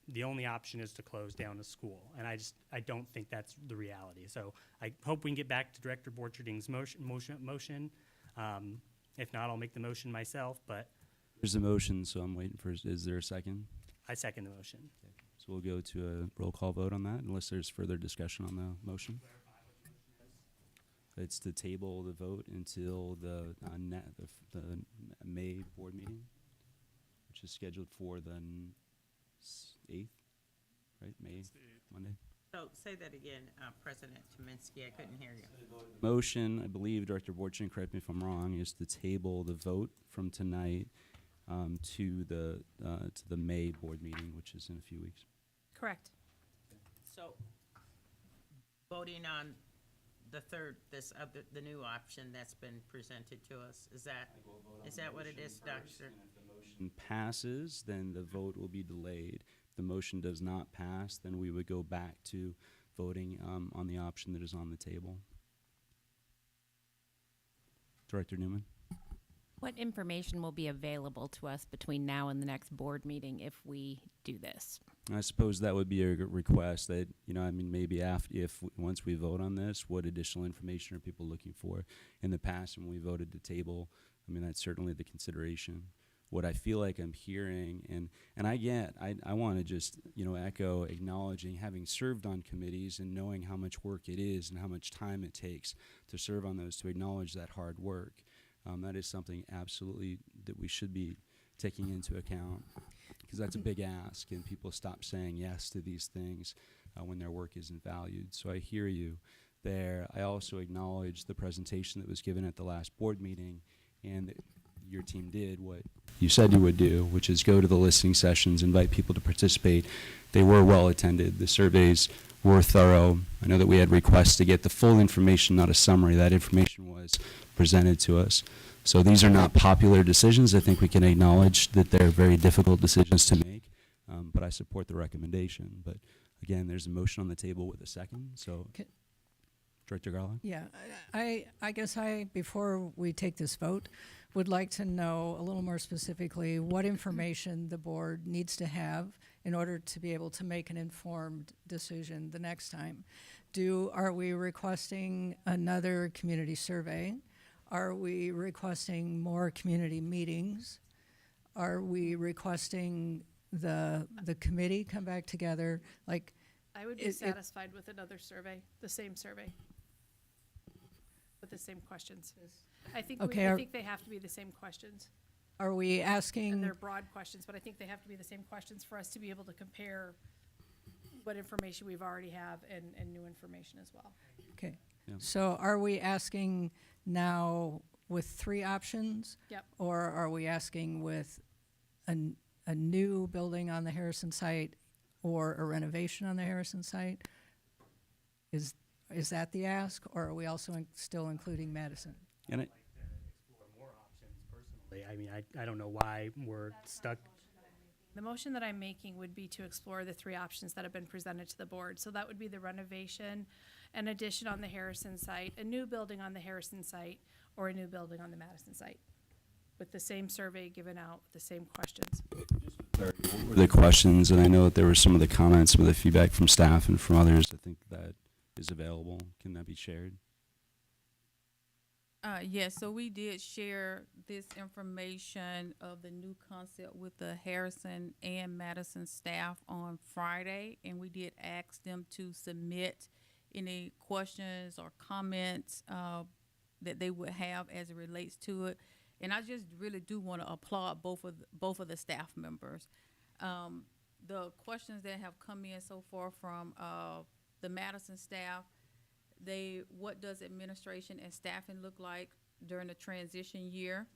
the only option is to close down a school. And I don't think that's the reality. So I hope we can get back to Director Borcherding's motion. If not, I'll make the motion myself, but. There's a motion, so I'm waiting for, is there a second? I second the motion. Okay. So we'll go to a roll call vote on that, unless there's further discussion on the motion. It's to table the vote until the May board meeting, which is scheduled for the 8th, right? May, Monday? So say that again, President Tominski, I couldn't hear you. Motion, I believe, Director Borchin, correct me if I'm wrong, is to table the vote from tonight to the May board meeting, which is in a few weeks. Correct. So voting on the the new option that's been presented to us, is that what it is, Doctor? If the motion passes, then the vote will be delayed. If the motion does not pass, then we would go back to voting on the option that is on the table. Director Newman? What information will be available to us between now and the next board meeting if we do this? I suppose that would be a request that, maybe once we vote on this, what additional information are people looking for? In the past, when we voted to table, that's certainly the consideration. What I feel like I'm hearing, and I want to just, echo acknowledging having served on committees and knowing how much work it is and how much time it takes to serve on those, to acknowledge that hard work. That is something absolutely that we should be taking into account, because that's a big ask, and people stop saying yes to these things when their work isn't valued. So I hear you there. I also acknowledge the presentation that was given at the last board meeting, and that your team did what you said you would do, which is go to the listening sessions, invite people to participate. They were well attended. The surveys were thorough. I know that we had requests to get the full information, not a summary. That information was presented to us. So these are not popular decisions. I think we can acknowledge that they're very difficult decisions to make, but I support the recommendation. But again, there's a motion on the table with a second, so Director Garland? Yeah, I guess before we take this vote, would like to know a little more specifically what information the board needs to have in order to be able to make an informed decision the next time. Are we requesting another community survey? Are we requesting more community meetings? Are we requesting the committee come back together? Like, I would be satisfied with another survey, the same survey, with the same questions. I think I think they have to be the same questions. Are we asking? And they're broad questions, but I think they have to be the same questions for us to be able to compare what information we've already have and new information as well. Okay. Yeah. So are we asking now with 3 options? Yep. Or are we asking with a new building on the Harrison site or a renovation on the Harrison site? Is that the ask, or are we also still including Madison? And I'd like to explore more options exactly. I mean, I don't know why we're stuck. The motion that I'm making would be to explore the three options that have been presented to the board. So that would be the renovation, an addition on the Harrison site, a new building on the Harrison site, or a new building on the Madison site, with the same survey given out, with the same questions. What were the questions? And I know that there were some of the comments, some of the feedback from staff and from others. I think that is available. Can that be shared? Yes, so we did share this information of the new concept with the Harrison and Madison staff on Friday, and we did ask them to submit any questions or comments that they would have as it relates to it. And I just really do want to applaud both of the staff members. The questions that have come in so far from the Madison staff, what does administration and staffing look like during the transition year?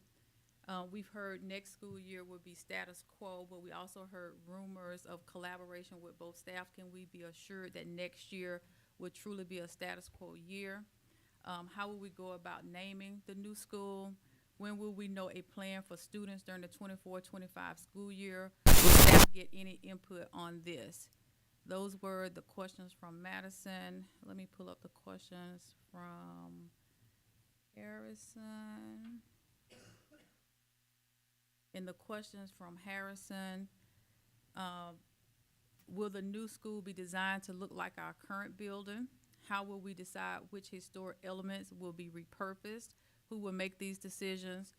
We've heard next school year will be status quo, but we also heard rumors of collaboration with both staff. Can we be assured that next year will truly be a status quo year? How will we go about naming the new school? When will we know a plan for students during the 24-25 school year? Will staff get any input on this? Those were the questions from Madison. Let me pull up the questions from Harrison. And the questions from Harrison, will the new school be designed to look like our current building? How will we decide which historic elements will be repurposed? Who will make these decisions?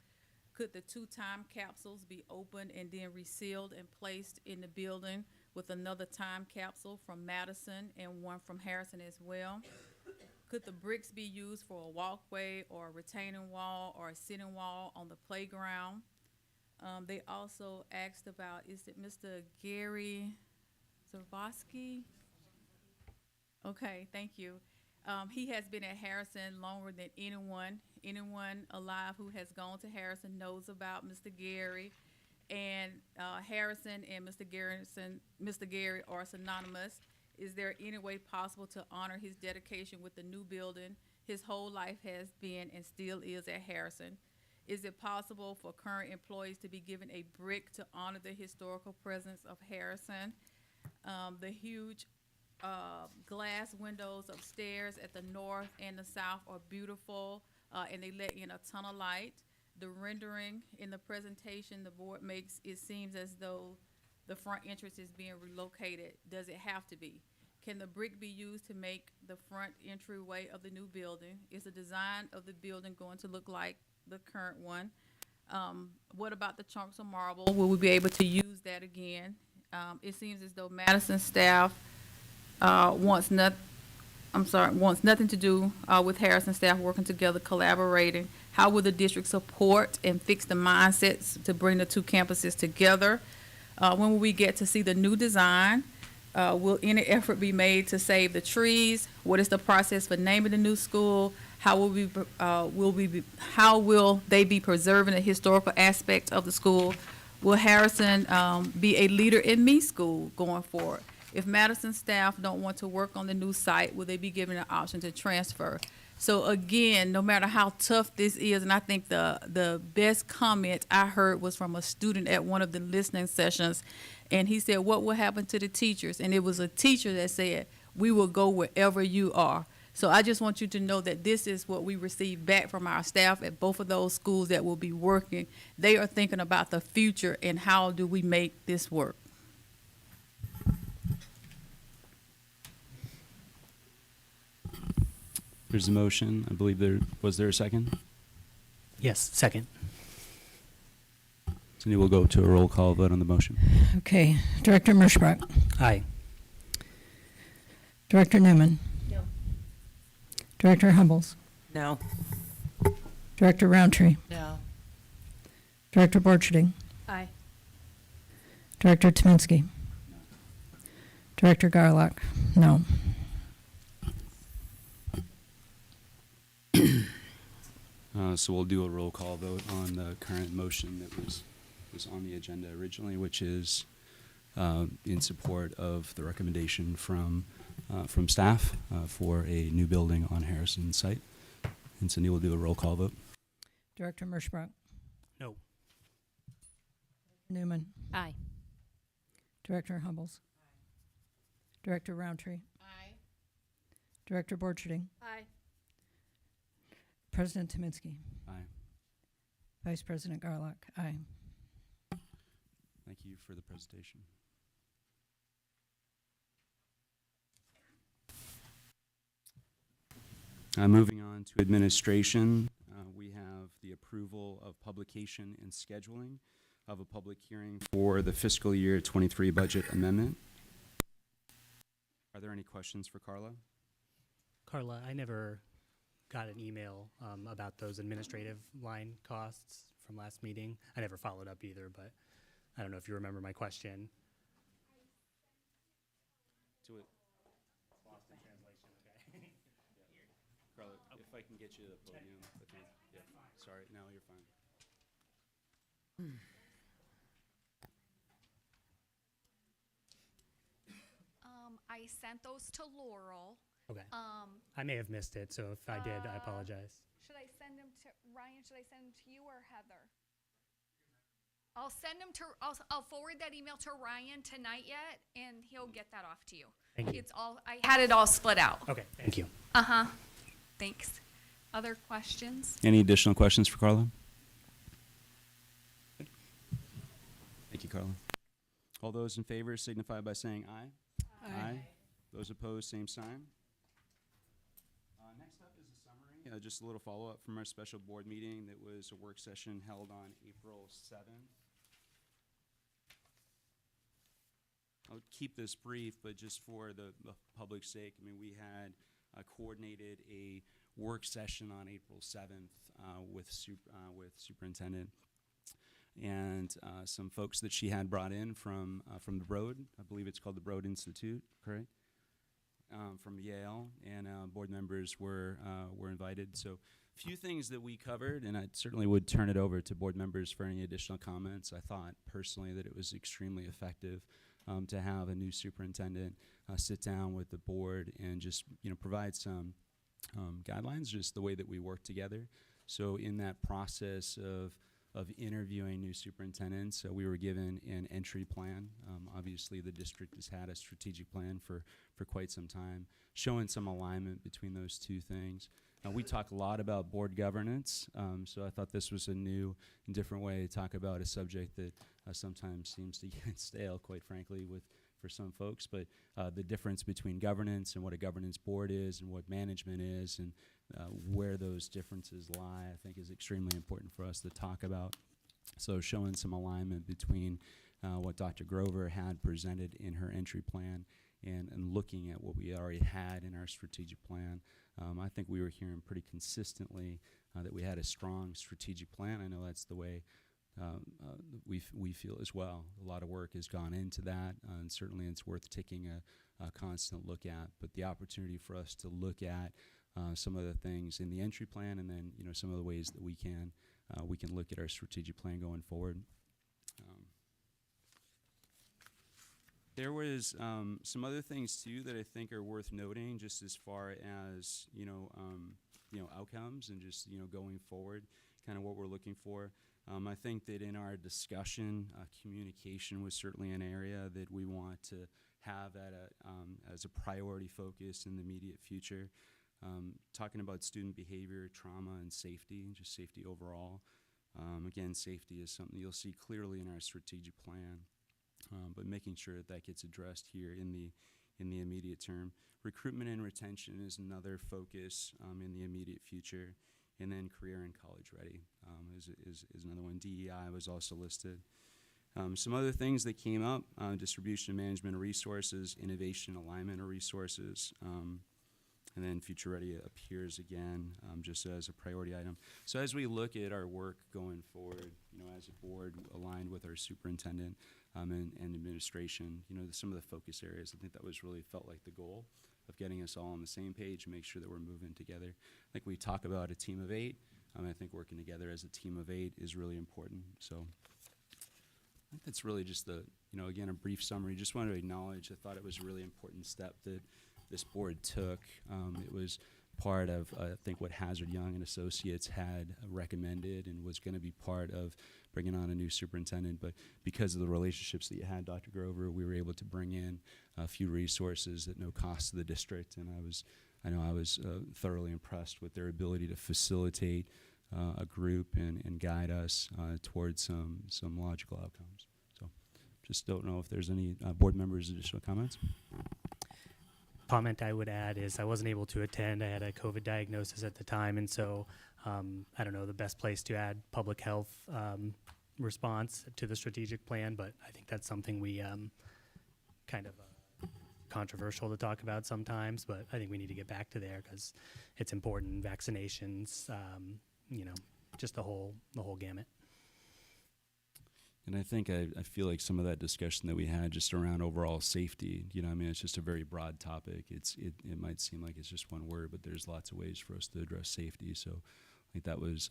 Could the 2 time capsules be opened and then resealed and placed in the building with another time capsule from Madison and one from Harrison as well? Could the bricks be used for a walkway or a retaining wall or a sitting wall on the playground? They also asked about, is it Mr. Gary Zawosky? Okay, thank you. He has been at Harrison longer than anyone. Anyone alive who has gone to Harrison knows about Mr. Gary. And Harrison and Mr. Gary are synonymous. Is there any way possible to honor his dedication with the new building? His whole life has been and still is at Harrison. Is it possible for current employees to be given a brick to honor the historical presence of Harrison? The huge glass windows upstairs at the north and the south are beautiful, and they let in a ton of light. The rendering in the presentation the board makes, it seems as though the front entrance is being relocated. Does it have to be? Can the brick be used to make the front entryway of the new building? Is the design of the building going to look like the current one? What about the chunks of marble? Will we be able to use that again? It seems as though Madison staff wants nothing to do with Harrison staff working together, collaborating. How will the district support and fix the mindsets to bring the 2 campuses together? When will we get to see the new design? Will any effort be made to save the trees? What is the process for naming the new school? How will they be preserving the historical aspect of the school? Will Harrison be a leader in me school going forward? If Madison staff don't want to work on the new site, will they be given an option to transfer? So again, no matter how tough this is, and I think the best comment I heard was from a student at one of the listening sessions, and he said, what will happen to the teachers? And it was a teacher that said, we will go wherever you are. So I just want you to know that this is what we receive back from our staff at both of those schools that will be working. They are thinking about the future and how do we make this work. There's a motion. I believe was there a second? Yes, second. So we'll go to a roll call vote on the motion. Okay. Director Merschbach. Aye. Director Newman. No. Director Humbles. No. Director Roundtree. No. Director Borcherding. Aye. Director Tominski. Director Garlock. No. So we'll do a roll call vote on the current motion that was on the agenda originally, which is in support of the recommendation from staff for a new building on Harrison site. And Cindy will do a roll call vote. Director Merschbach. No. Newman. Aye. Director Humbles. Director Roundtree. Aye. Director Borcherding. Aye. President Tominski. Aye. Vice President Garlock. Aye. Thank you for the presentation. Moving on to administration, we have the approval of publication and scheduling of a public hearing for the fiscal year 23 budget amendment. Are there any questions for Carla? Carla, I never got an email about those administrative line costs from last meeting. I never followed up either, but I don't know if you remember my question. To it. Lost in translation, okay. Carla, if I can get you to the podium, I think, yeah, sorry, no, you're fine. I sent those to Laurel. Okay. I may have missed it, so if I did, I apologize. Should I send them to Ryan? Should I send them to you or Heather? I'll send them to. I'll forward that email to Ryan tonight yet, and he'll get that off to you. Thank you. It's all. I had it all split out. Okay, thank you. Thanks. Other questions? Any additional questions for Carla? Thank you, Carla. All those in favor signify by saying aye. Aye. Those opposed, same sign. Next up is a summary, just a little follow-up from our special board meeting that was a work session held on April 7th. I'll keep this brief, but just for the public's sake, I mean, we had coordinated a work session on April 7th with Superintendent and some folks that she had brought in from the Broad. I believe it's called the Broad Institute, correct? From Yale, and board members were invited. So a few things that we covered, and I certainly would turn it over to board members for any additional comments. I thought personally that it was extremely effective to have a new superintendent sit down with the board and just provide some guidelines, just the way that we work together. So in that process of interviewing new superintendents, we were given an entry plan. Obviously, the district has had a strategic plan for quite some time, showing some alignment between those two things. We talk a lot about board governance, so I thought this was a new and different way to talk about a subject that sometimes seems to get stale, quite frankly, for some folks. But the difference between governance and what a governance board is and what management is and where those differences lie, I think is extremely important for us to talk about. So showing some alignment between what Dr. Grover had presented in her entry plan and looking at what we already had in our strategic plan. I think we were hearing pretty consistently that we had a strong strategic plan. I know that's the way we feel as well. A lot of work has gone into that, and certainly it's worth taking a constant look at. But the opportunity for us to look at some of the things in the entry plan, and then some of the ways that we can look at our strategic plan going forward. There was some other things too that I think are worth noting, just as far as outcomes and just going forward, kind of what we're looking for. I think that in our discussion, communication was certainly an area that we want to have as a priority focus in the immediate future. Talking about student behavior, trauma, and safety, just safety overall. Again, safety is something you'll see clearly in our strategic plan, but making sure that gets addressed here in the immediate term. Recruitment and retention is another focus in the immediate future. And then career and college ready is another one. DEI was also listed. Some other things that came up, distribution and management of resources, innovation, alignment of resources, and then future ready appears again just as a priority item. So as we look at our work going forward, as a board aligned with our superintendent and administration, some of the focus areas, I think that was really felt like the goal of getting us all on the same page and make sure that we're moving together. I think we talk about a team of 8. I think working together as a team of 8 is really important. So I think that's really just again, a brief summary. Just wanted to acknowledge, I thought it was a really important step that this board took. It was part of, I think, what Hazard Young and Associates had recommended and was going to be part of bringing on a new superintendent. But because of the relationships that you had, Dr. Grover, we were able to bring in a few resources at no cost to the district. And I know I was thoroughly impressed with their ability to facilitate a group and guide us towards some logical outcomes. So just don't know if there's any board members' additional comments. Comment I would add is I wasn't able to attend. I had a COVID diagnosis at the time, and so I don't know the best place to add public health response to the strategic plan, but I think that's something we kind of controversial to talk about sometimes, but I think we need to get back to there because it's important. Vaccinations, just the whole gamut. And I think I feel like some of that discussion that we had just around overall safety, it's just a very broad topic. It might seem like it's just one word, but there's lots of ways for us to address safety. So I think that was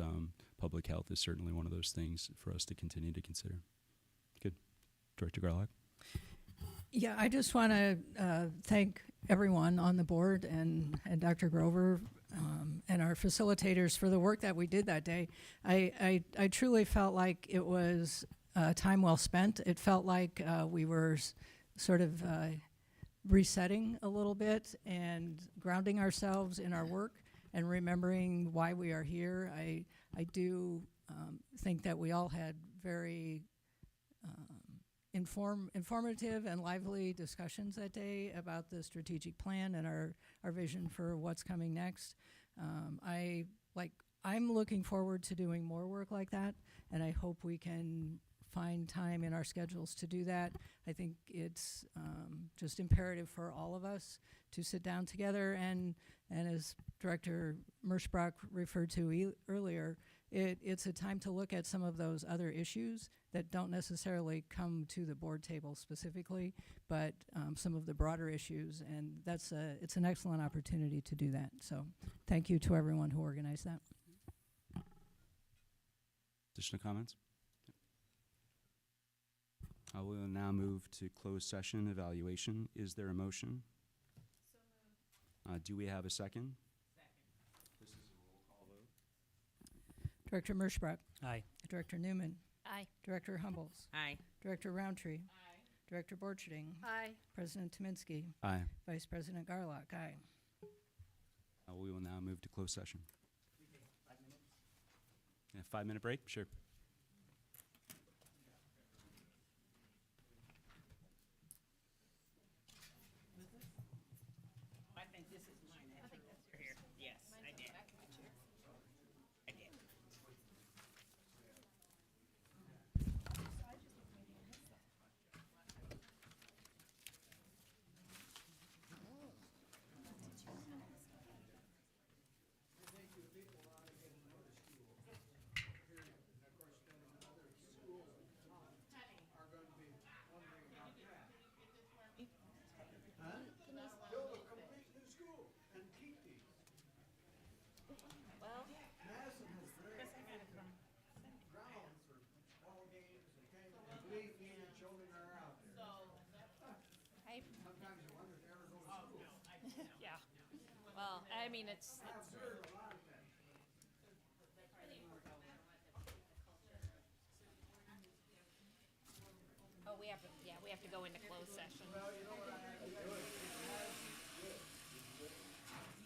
public health is certainly one of those things for us to continue to consider. Good. Director Garlock? Yeah, I just want to thank everyone on the board and Dr. Grover and our facilitators for the work that we did that day. I truly felt like it was time well spent. It felt like we were sort of resetting a little bit and grounding ourselves in our work and remembering why we are here. I do think that we all had very informative and lively discussions that day about the strategic plan and our vision for what's coming next. I'm looking forward to doing more work like that, and I hope we can find time in our schedules to do that. I think it's just imperative for all of us to sit down together and as Director Merschbrock referred to earlier, it's a time to look at some of those other issues that don't necessarily come to the board table specifically, but some of the broader issues, and it's an excellent opportunity to do that. So thank you to everyone who organized that. Additional comments? I will now move to closed session evaluation. Is there a motion? Do we have a second? This is a roll call vote. Director Merschbrock. Aye. Director Newman. Aye. Director Humbles. Aye. Director Roundtree. Aye. Director Borcherding. Aye. President Tominski. Aye. Vice President Garlock. Aye. We will now move to closed session. 5-minute break? Sure. I think this is mine. I think that's your here. Yes, I did. I did. Yeah. Well, I mean, it's oh, we have to go into closed session.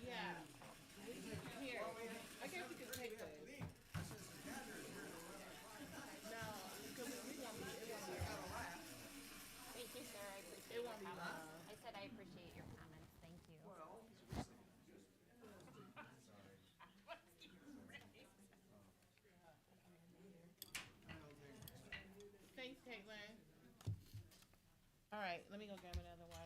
Yeah. Here, I guess we could take those. No, because we won't be, it won't be a lot. Thank you, sir. I appreciate your comments. I said I appreciate your comments. Thank you. Thanks, Caitlin. All right, let me go grab another one.